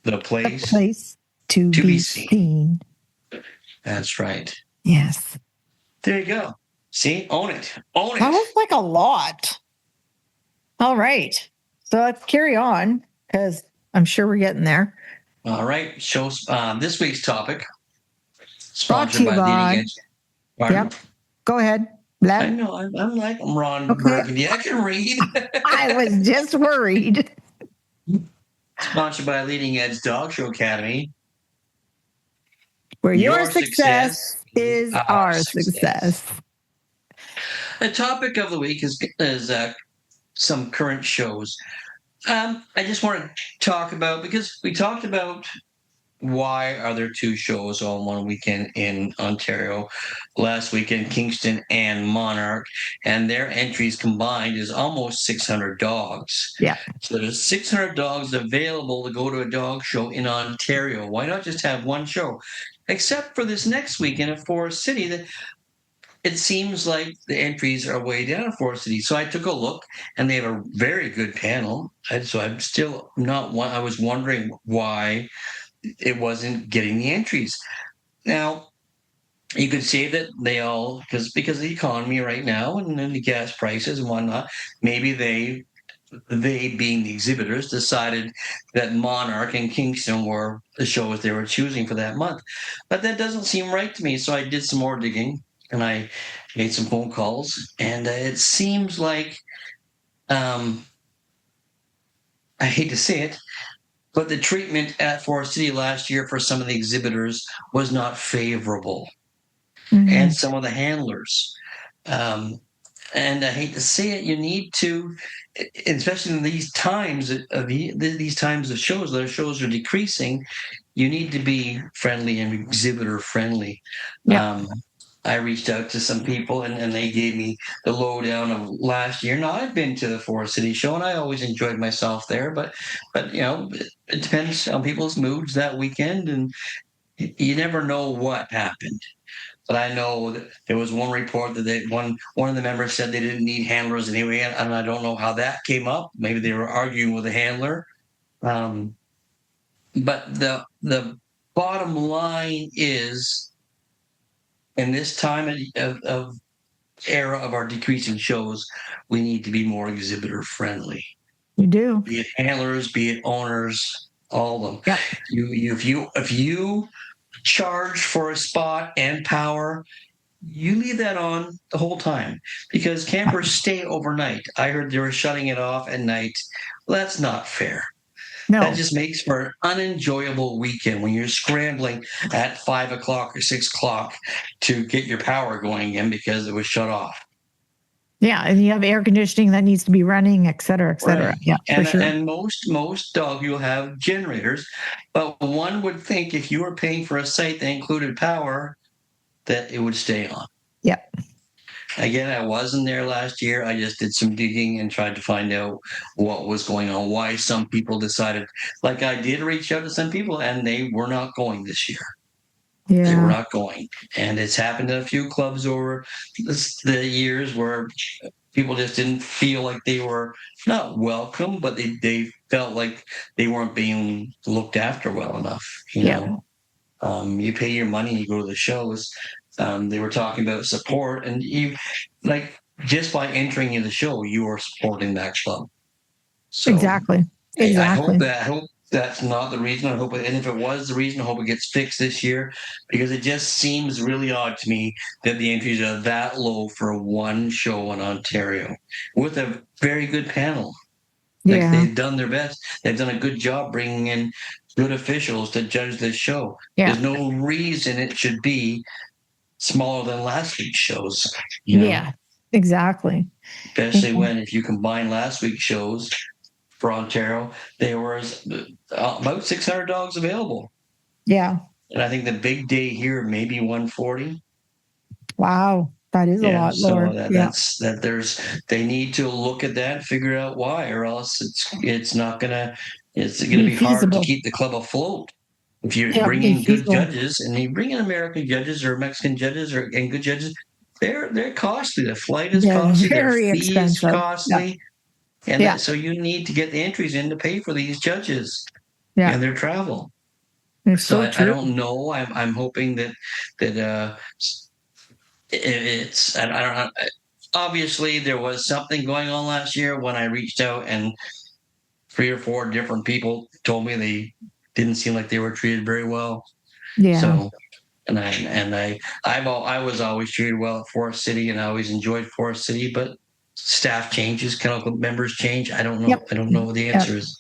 The place to be seen. That's right. Yes. There you go. See, own it. Own it. That was like a lot. All right. So let's carry on because I'm sure we're getting there. All right. This week's topic. Sponsored by Leading Edge. Yep. Go ahead. I know. I'm like Ron Burgundy. I can read. I was just worried. Sponsored by Leading Edge Dog Show Academy. Where your success is our success. The topic of the week is some current shows. I just want to talk about, because we talked about why are there two shows on one weekend in Ontario last weekend, Kingston and Monarch, and their entries combined is almost 600 dogs. Yeah. So there's 600 dogs available to go to a dog show in Ontario. Why not just have one show? Except for this next weekend at Forest City, that it seems like the entries are way down at Forest City. So I took a look, and they have a very good panel. And so I'm still not one. I was wondering why it wasn't getting the entries. Now, you could say that they all, because of the economy right now and then the gas prices and whatnot, maybe they being the exhibitors decided that Monarch and Kingston were the shows they were choosing for that month. But that doesn't seem right to me. So I did some more digging and I made some phone calls, and it seems like, I hate to say it, but the treatment at Forest City last year for some of the exhibitors was not favorable, and some of the handlers. And I hate to say it, you need to, especially in these times of shows, their shows are decreasing. You need to be friendly and exhibitor friendly. Yeah. I reached out to some people and they gave me the lowdown of last year. Now I've been to the Forest City show and I always enjoyed myself there, but it depends on people's moods that weekend, and you never know what happened. But I know that there was one report that one of the members said they didn't need handlers anyway, and I don't know how that came up. Maybe they were arguing with a handler. Um, but the bottom line is, in this time of era of our decreasing shows, we need to be more exhibitor friendly. You do. Be it handlers, be it owners, all of them. Yeah. If you charge for a spot and power, you leave that on the whole time, because campers stay overnight. I heard they were shutting it off at night. Well, that's not fair. No. That just makes for an unenjoyable weekend when you're scrambling at 5 o'clock or 6 o'clock to get your power going again because it was shut off. Yeah, and you have air conditioning that needs to be running, et cetera, et cetera. Right. Yeah, and, for sure. And most dog will have generators, but one would think if you were paying for a site that included power, that it would stay on. Yep. Again, I wasn't there last year. I just did some digging and tried to find out what was going on, why some people decided. Like, I did reach out to some people, and they were not going this year. Yeah. They were not going. And it's happened to a few clubs over the years where people just didn't feel like they were not welcome, but they felt like they weren't being looked after well enough. You know, you pay your money, you go to the shows. They were talking about support, and you, like, just by entering in the show, you are supporting that club. So exactly. I hope that's not the reason. I hope, and if it was the reason, I hope it gets fixed this year, because it just seems really odd to me that the entries are that low for one show in Ontario with a very good panel. Like, they've done their best. They've done a good job bringing in good officials to judge this show. Yeah. There's no reason it should be smaller than last week's shows. You know? Yeah, exactly. Especially when, if you combine last week's shows for Ontario, there was about 600 dogs available. Yeah. And I think the big day here, maybe 140. Wow. That is a lot lower. They need to look at that, figure out why, or else it's gonna be hard to keep the club afloat. If you're bringing good judges, and you bring in American judges or Mexican judges and good judges, they're costly. The flight is costly. Very their fee expensive. is costly. And so you need to get the entries in to pay for these judges and their travel. So I don't know. I'm hoping that it's, I don't know. Obviously, there was something going on last year when I reached out, and 3 or 4 different people told me they didn't seem like they were treated very well. Yeah. So, I was always treated well at Forest City, and I always enjoyed Forest City, but staff changes, kennel club members change. I don't know. Yep. I don't know what the answer is.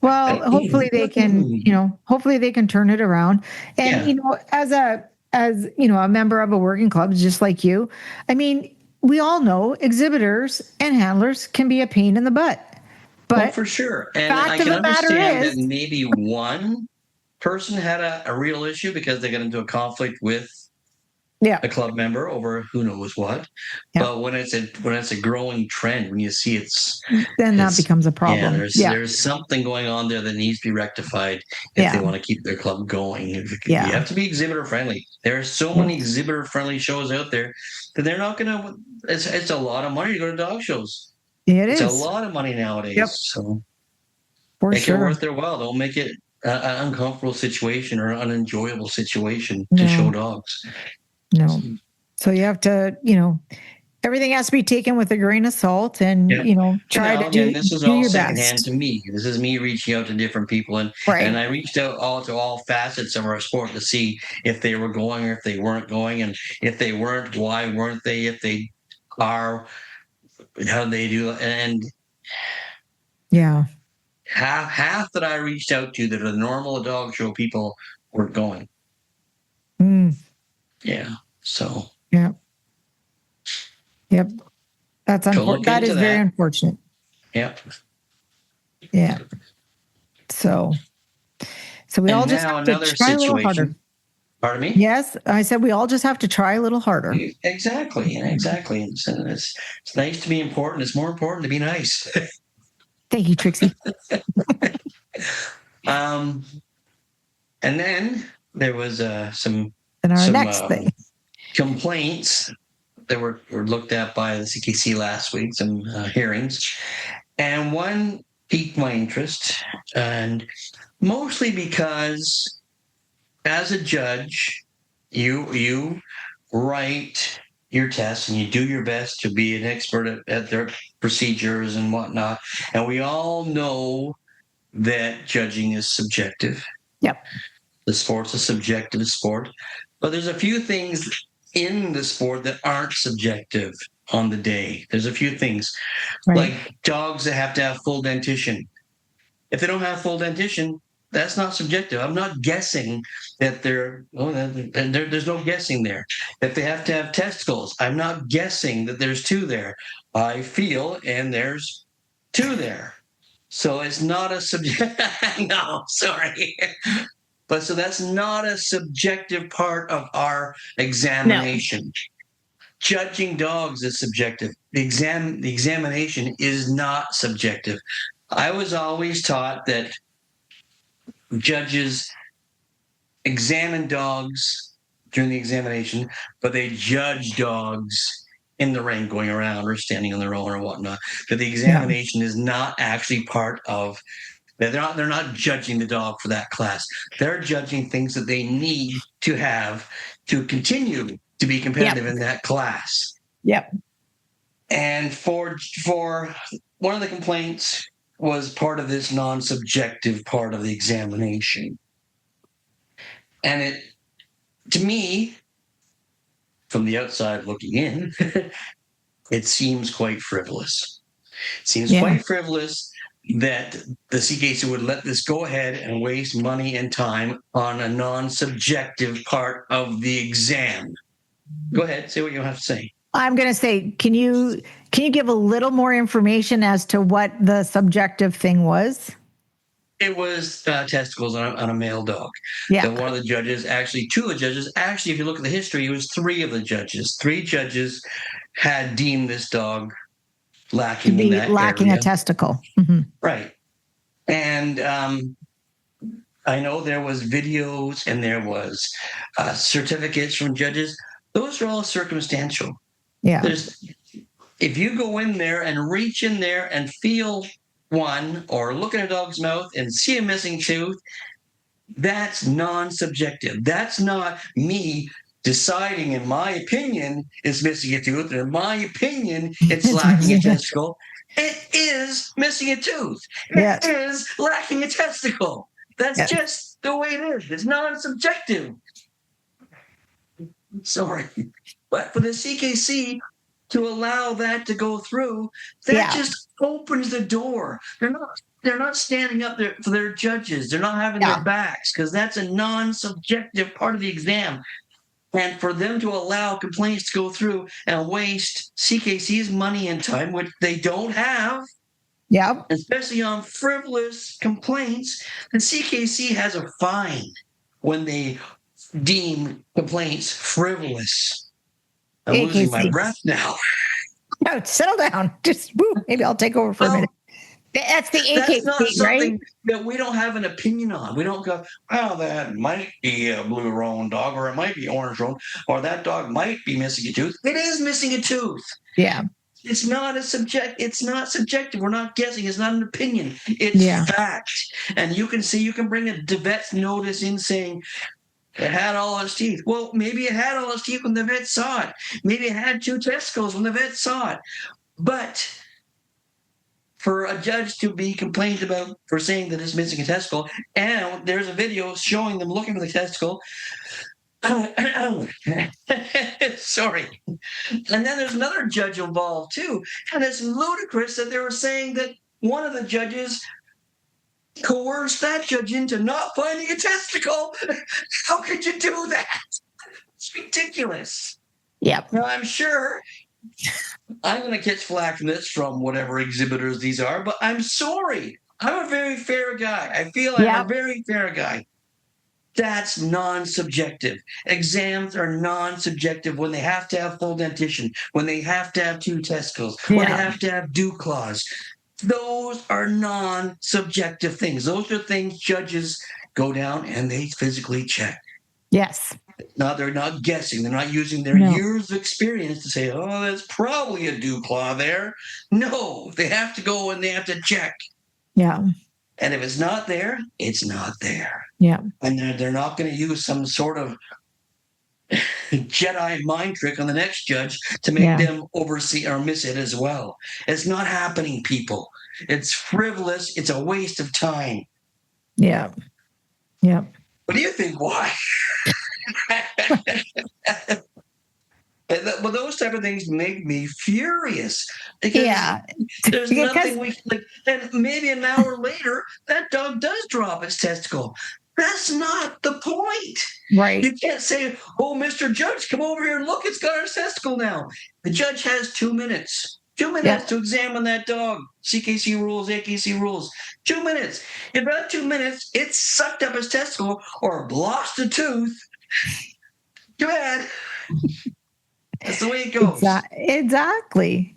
Well, hopefully they can turn it around. And, as a member of a working club, just like you, I mean, we all know exhibitors and handlers can be a pain in the butt. But for sure. And I can understand that maybe one person had a real issue because they got into a conflict with a club member over who knows what. But when it's a growing trend, when you see then that becomes a problem. There's something going on there that needs to be rectified if they want to keep their club going. You have to be exhibitor friendly. There are so many exhibitor friendly shows out there that they're not going to. It's a lot of money to go to dog shows. It's a lot of money nowadays. Yep. So make it worth their while. Don't make it an uncomfortable situation or an unenjoyable situation to show dogs. No. So you have to, everything has to be taken with a grain of salt, and, try to do, this is do all your secondhand best. to me. This is me reaching out to different people. And I reached out to all facets of our sport to see if they were going or if they weren't going. And if they weren't, why weren't they? If they are, how they do. And half that I reached out to that are the normal dog show people were going. Yeah. So. Yep. That's unfortunate. That is very unfortunate. Yep. Yeah. So we all just have to try a little harder. Pardon me? Yes, I said we all just have to try a little harder. Exactly. It's nice to be important. It's more important to be nice. Thank you, Trixie. And then there was some And our next thing. complaints that were looked at by the CKC last week, some hearings, and one piqued my interest, and mostly because as a judge, you write your tests and you do your best to be an expert at their procedures and whatnot, and we all know that judging is subjective. Yep. The sport's a subjective sport, but there's a few things in the sport that aren't subjective on the day. There's a few things, Right. like dogs that have to have full dentition. If they don't have full dentition, that's not subjective. I'm not guessing that there's no guessing there. If they have to have testicles, I'm not guessing that there's two there. I feel, and there's two there. So it's not a subject. No, sorry. But so that's not a subjective part of our examination. No. Judging dogs is subjective. The examination is not subjective. I was always taught that judges examine dogs during the examination, but they judge dogs in the ring going around or standing on their own or whatnot. That the examination is not actually part of. They're not judging the dog for that class. They're judging things that they need to have to continue to be competitive in that class. Yep. And for one of the complaints was part of this non-subjective part of the examination. And it, to me, from the outside looking in, it seems quite frivolous. It seems quite frivolous that the CKC would let this go ahead and waste money and time on a non-subjective part of the exam. Go ahead, say what you have to say. I'm going to say, can you give a little more information as to what the subjective thing was? It was testicles on a male dog. Yeah. One of the judges, actually, two of the judges, actually, if you look at the history, it was three of the judges. Three judges had deemed this dog lacking in that lacking area. A testicle. Mm-hmm. Right. And I know there was videos and there was certificates from judges. Those are all circumstantial. Yeah. If you go in there and reach in there and feel one or look in a dog's mouth and see a missing tooth, that's non-subjective. That's not me deciding, in my opinion, it's missing a tooth, and in my opinion, it's lacking a testicle. It is missing a tooth. It is lacking a testicle. That's just the way it is. It's non-subjective. Sorry. But for the CKC to allow that to go through, that just opens the door. They're not standing up there for their judges. They're not having their backs, because that's a non-subjective part of the exam. And for them to allow complaints to go through and waste CKC's money and time, which they don't have, especially on frivolous complaints, the CKC has a fine when they deem complaints frivolous. I'm losing my breath now. No, settle down. Just maybe I'll take over for a minute. That's the AKC, that's not something right? that we don't have an opinion on. We don't go, well, that might be a blue roan dog, or it might be orange roan, or that dog might be missing a tooth. It is missing a tooth. Yeah. It's not it's not subjective. We're not guessing. It's not an opinion. It's fact. And you can bring a vet's notice in saying it had all its teeth. Well, maybe it had all its teeth when the vet saw it. Maybe it had two testicles when the vet saw it. But for a judge to be complained about for saying that it's missing a testicle, and there's a video showing them looking for the testicle. Sorry. And then there's another judge involved too. And it's ludicrous that they were saying that one of the judges coerced that judge into not finding a testicle. How could you do that? It's ridiculous. Yep. Now, I'm sure I'm going to catch flack from this from whatever exhibitors these are, but I'm sorry. I'm a very fair guy. I feel I'm a very fair guy. That's non-subjective. Exams are non-subjective when they have to have full dentition, when they have to have 2 testicles, when they Yeah. have to have dew claws. Those are non-subjective things. Those are things judges go down and they physically check. Yes. Now, they're not guessing. They're not using their No. years of experience to say, oh, that's probably a dew claw there. No, they have to go and they have to check. Yeah. And if it's not there, it's not there. Yeah. And they're not going to use some sort of Jedi mind trick on the next judge to make them oversee or miss it as well. It's not happening, people. It's frivolous. It's a waste of time. Yeah. Yeah. What do you think? Why? Well, those type of things make me furious. Because there's nothing we like. And maybe an hour later, that dog does drop its testicle. That's not the point. Right. You can't say, oh, Mr. Judge, come over here and look, it's got its testicle now. The judge has 2 minutes. 2 minutes to examine that dog. CKC rules, AKC rules. 2 minutes. In about 2 minutes, it's sucked up its testicle or lost a tooth. Too bad. That's the way it goes. Exactly.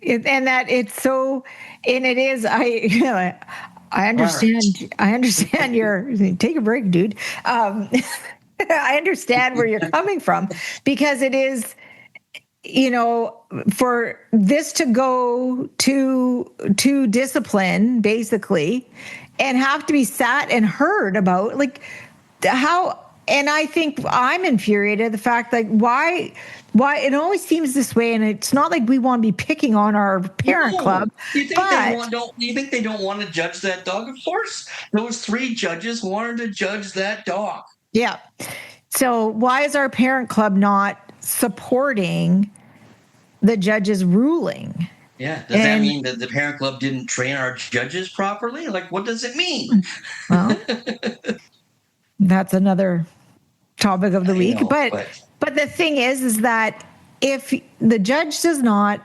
I understand. I understand your take a break, dude. I understand where you're coming from because it is, for this to go to discipline basically and have to be sat and heard about, like, how. And I think I'm infuriated at the fact that why it always seems this way, and it's not like we want to be picking on our parent club. You think they don't want to judge that dog? Of course, those 3 judges wanted to judge that dog. Yeah. So why is our parent club not supporting the judge's ruling? Yeah. Does that mean that the parent club didn't train our judges properly? Like, what does it mean? Well, that's another topic of the week. But the thing is that if the judge does not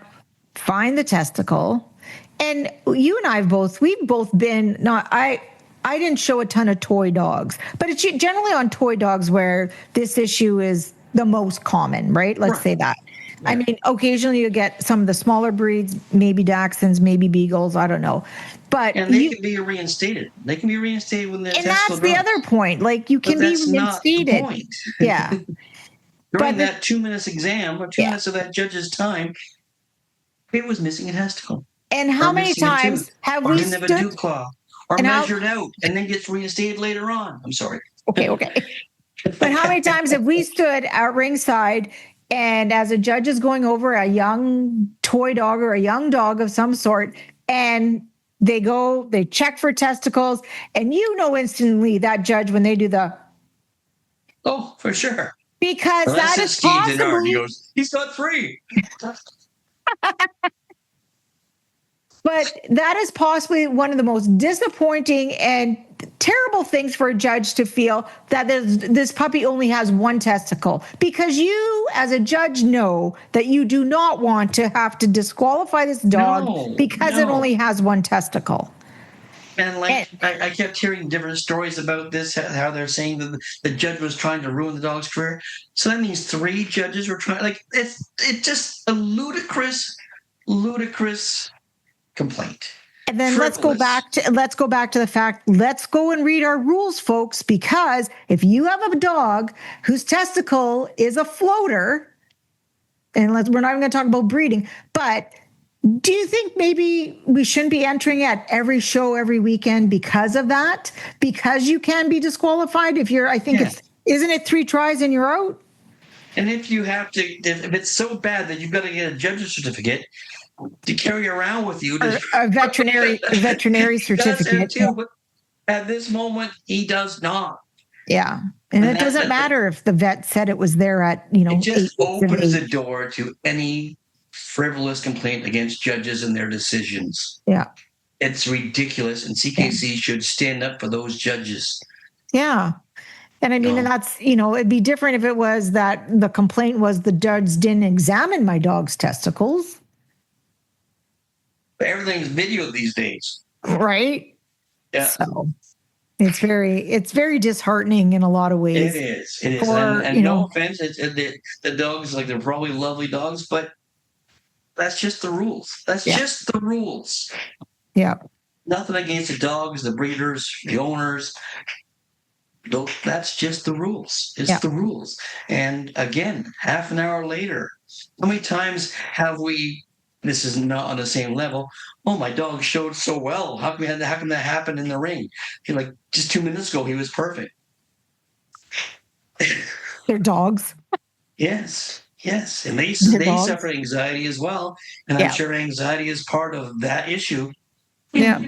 find the testicle, and you and we've both been I didn't show a ton of toy dogs, but it's generally on toy dogs where this issue is the most common, right? Let's say that. Yeah. I mean, occasionally you get some of the smaller breeds, maybe Dachshunds, maybe Beagles, I don't know. And they can be reinstated. They can be reinstated when they're testicle. And that's the other point. Like, you can be reinstated. Not the point. Yeah. During that 2 minutes exam, or 2 minutes of that judge's time, it was missing a testicle. And how many times have we stood? Or didn't have a dew claw. Or measured out and then gets reinstated later on. I'm sorry. Okay. But how many times have we stood at ringside and as a judge is going over a young toy dog or a young dog of some sort, and they check for testicles, and instantly that judge, when they do oh, for sure. Because that is possibly... He goes, he's got 3. But that is possibly one of the most disappointing and terrible things for a judge to feel, that this puppy only has 1 testicle, because you as a judge know that you do not want to have to disqualify this dog because it only has 1 testicle. And I kept hearing different stories about this, how they're saying that the judge was trying to ruin the dog's career. So that means 3 judges were trying. Like, it's just a ludicrous complaint. And then let's go back to the fact, let's go and read our rules, folks, because if you have a dog whose testicle is a floater, and we're not even going to talk about breeding, but do you think maybe we shouldn't be entering at every show every weekend because of that? Because you can be disqualified if isn't it 3 tries and you're out? And if you have to, if it's so bad that you've got to get a judge's certificate to carry around with you, a veterinary certificate. Too, but at this moment, he does not. Yeah, and it doesn't matter if the vet said it was there at It just opens the door to any frivolous complaint against judges and their decisions. Yeah, it's ridiculous, and CKC should stand up for those judges. Yeah. And I mean, and that's, it'd be different if it was that the complaint was the judge didn't examine my dog's testicles. Everything's video these days. Right? Yeah. So, It's very disheartening in a lot of ways. It is. It is. For, And no offense, the dogs, like, they're probably lovely dogs, but that's just the rules. That's just the rules. Yeah. Nothing against the dogs, the breeders, the owners. That's just the rules. It's the rules. And again, half an hour later, how many times have we? This is not on the same level. Oh, my dog showed so well. How come that happened in the ring? You're like, just 2 minutes ago, he was perfect. They're dogs. Yes, and they suffer anxiety as well, and I'm sure anxiety is part of that issue. Yeah,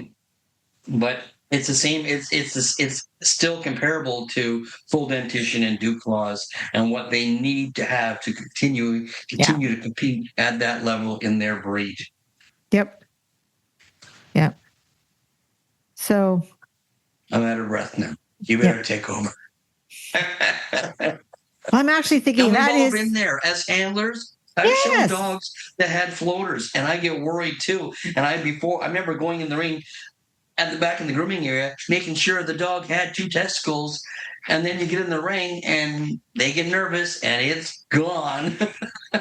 but it's the same. It's still comparable to full dentition and dew claws and what they need to have to continue to compete at that level in their breed. Yep. So I'm out of breath now. You better take over. I'm actually thinking that is been there as handlers. I've shown dogs that had floaters, and I get worried too. And I remember going in the ring at the back in the grooming area, making sure the dog had 2 testicles, and then you get in the ring and they get nervous and it's gone.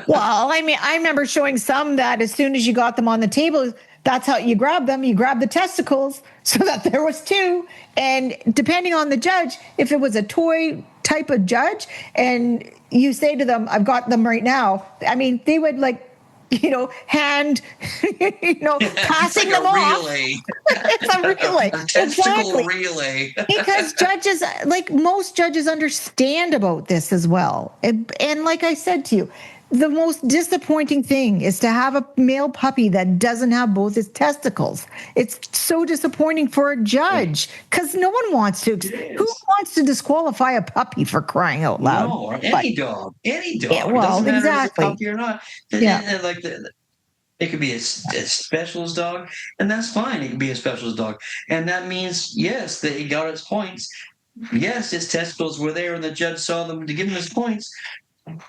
Well, I mean, I remember showing some that as soon as you got them on the table, that's how you grab them. You grab the testicles so that there was 2. And depending on the judge, if it was a toy type of judge and you say to them, I've got them right now, I mean, they would hand, passing them off. It's a relay. A testicle relay. Because judges, like most judges, understand about this as well. And like I said to you, the most disappointing thing is to have a male puppy that doesn't have both his testicles. It's so disappointing for a judge because no one wants to. Who wants to disqualify a puppy for crying out loud? No, or any dog. Yeah, well, doesn't matter exactly. if it's a puppy or not. And like it could be a specialist dog, and that's fine. It could be a specialist dog, and that means yes, that he got his points. Yes, his testicles were there, and the judge saw them to give him his points,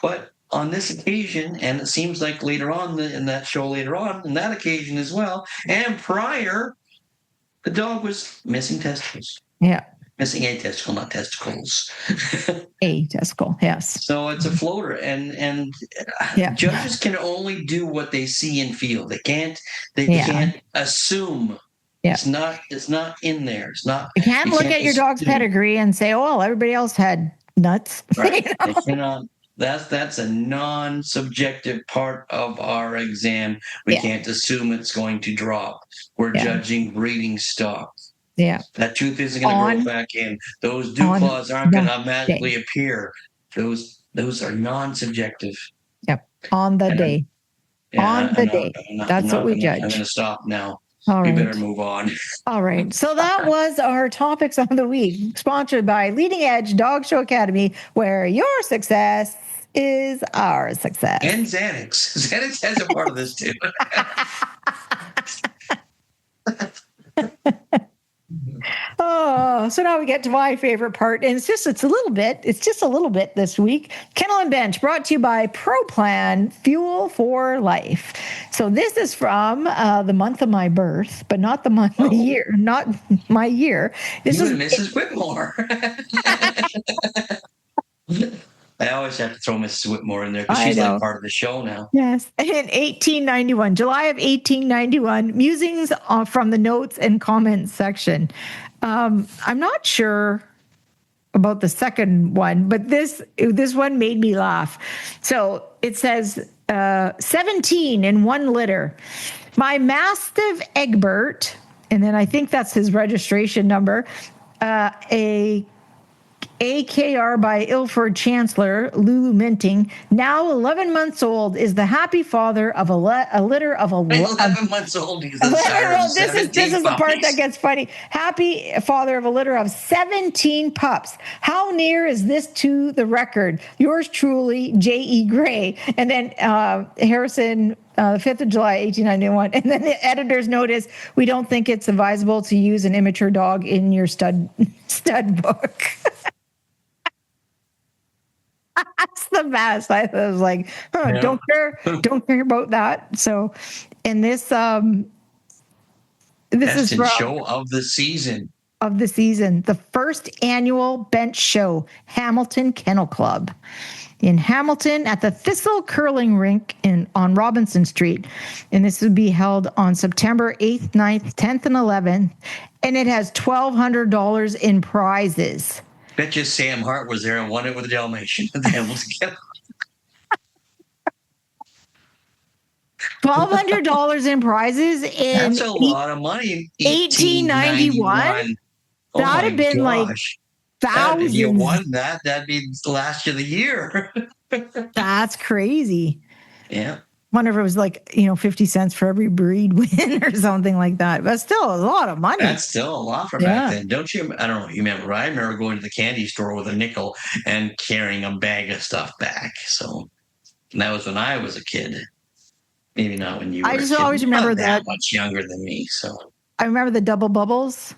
but on this occasion, and it seems like later on in that show later on, in that occasion as well, and prior, the dog was missing testicles. Yeah. Missing a testicle, not testicles. A testicle, yes. So it's a floater, and judges can only do what they see and feel. They can't assume. Yeah. It's not in there. It's not. You can't look at your dog's pedigree and say, "Oh, well, everybody else had nuts." Right. They cannot. That's a non-subjective part of our exam. We can't assume it's going to drop. We're judging breeding stock. Yeah. That tooth isn't going to grow back in. Those dew claws aren't going to magically appear. Those are non-subjective. Yep. On the day. On the day. That's what we judge. I'm going to stop now. All right. We better move on. All right. So that was our topics of the week, sponsored by Leading Edge Dog Show Academy, where your success is our success. And Xanax. Xanax has a part of this too. Oh, so now we get to my favorite part, and it's just a little bit this week. Kennel and Bench, brought to you by ProPlan Fuel for Life. So this is from the month of my birth, but not the month of the year, not my year. This is Mrs. Whitmore. I always have to throw Mrs. Whitmore in there because she's like part of the show now. Yes. In 1891, July of 1891, musings from the notes and comments section. I'm not sure about the second one, but this one made me laugh. So it says 17 in 1 litter. My Mastiff Egbert, and then I think that's his registration number, a AKR by Ilford Chancellor, Lulu Minting, now 11 months old, is the happy father of a litter of 11 months old. He's this is the part that gets funny. Happy father of a litter of 17 pups. How near is this to the record? Yours truly, J.E. Gray. And then Harrison, 5th of July, 1891. And then the editor's notice, we don't think it's advisable to use an immature dog in your stud book. That's the best. I was like, don't care about that. So, and this is from show of the season. of the season, the first annual bench show, Hamilton Kennel Club in Hamilton at the Thistle Curling Rink on Robinson Street. And this would be held on September 8th, 9th, 10th, and 11th. And it has $1,200 in prizes. Bet you Sam Hart was there and won it with a Dalmatian. $1,200 in prizes in That's a lot of money. 1891. Oh That'd have been like thousands. If you won that, that'd be the last of the year. That's crazy. Yeah. Wonder if it was like, 50 cents for every breed win or something like that. But still a lot of money. That's still a lot for back then. Don't you? I don't know if you remember. I remember going to the candy store with a nickel and carrying a bag of stuff back. So that was when I was a kid. Maybe not when you were. I just always remember that much younger than me. So I remember the double bubbles.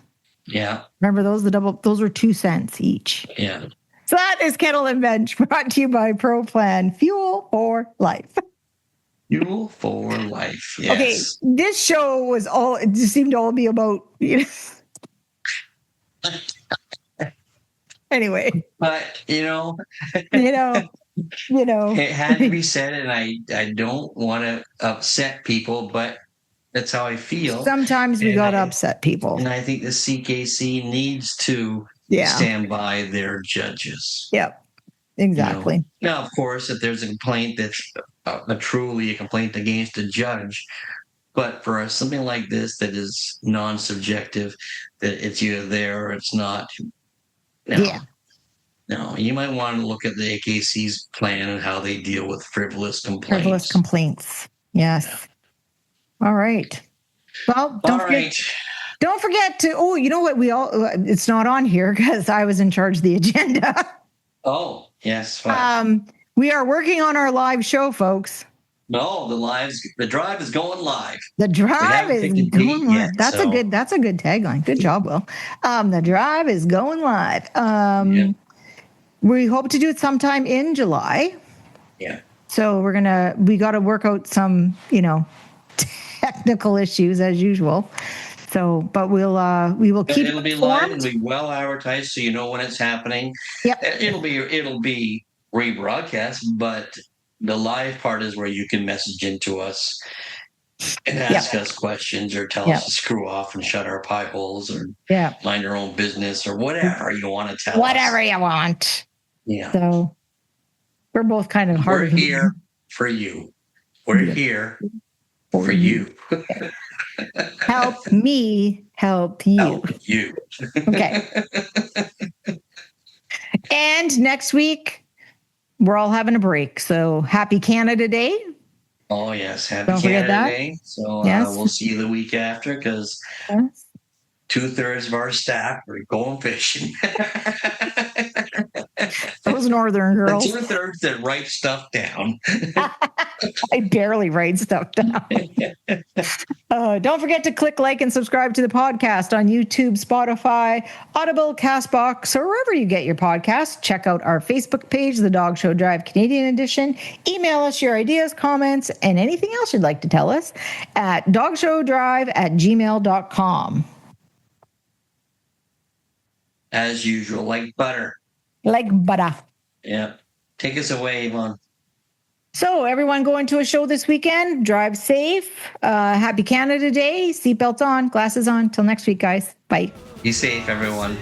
Yeah. Remember those? Those were 2 cents each. Yeah. So that is Kennel and Bench, brought to you by Pro Plan, Fuel for Life. Fuel for Life. Yes. Okay, this show it just seemed to all be about, Anyway. But, it had to be said, and I don't want to upset people, but that's how I feel. Sometimes we got to upset people. And I think the CKC needs to stand by their judges. Yep, exactly. Now, of course, if there's a complaint that's truly a complaint against a judge, but for something like this that is non-subjective, that it's either there or it's not. No, you might want to look at the AKC's plan and how they deal with frivolous complaints. Yes. All right. Well, don't forget to, you know what? It's not on here because I was in charge of the agenda. Oh, yes. Fine. We are working on our live show, folks. No, the drive is going live. The drive is going live. That's a good tagline. Good job, Will. The drive is going live. We hope to do it sometime in July. Yeah. So we got to work out some, technical issues as usual. So, but we will keep. It'll be live and be well advertised, so you know when it's happening. Yep. It'll be rebroadcast, but the live part is where you can message into us and ask us questions or tell us to screw off and shut our pie holes or mind your own business or whatever you want to tell us. Whatever you want. Yeah. So we're both kind of hard. We're here for you. We're here for you. Help me help you. Help you. Okay. And next week, we're all having a break. So happy Canada Day. Oh, yes. Happy Canada Day. So we'll see you the week after because 2/3 of our staff are going fishing. Those northern girls. The 2/3 that write stuff down. I barely write stuff down. Don't forget to click like and subscribe to the podcast on YouTube, Spotify, Audible, CastBox, or wherever you get your podcasts. Check out our Facebook page, The Dog Show Drive Canadian Edition. Email us your ideas, comments, and anything else you'd like to tell us at dogshowdrive@gmail.com. As usual, like butter. Like butter. Yeah. Take us away, Yvonne. So everyone going to a show this weekend, drive safe. Happy Canada Day. Seatbelts on, glasses on. Till next week, guys. Bye. Be safe, everyone.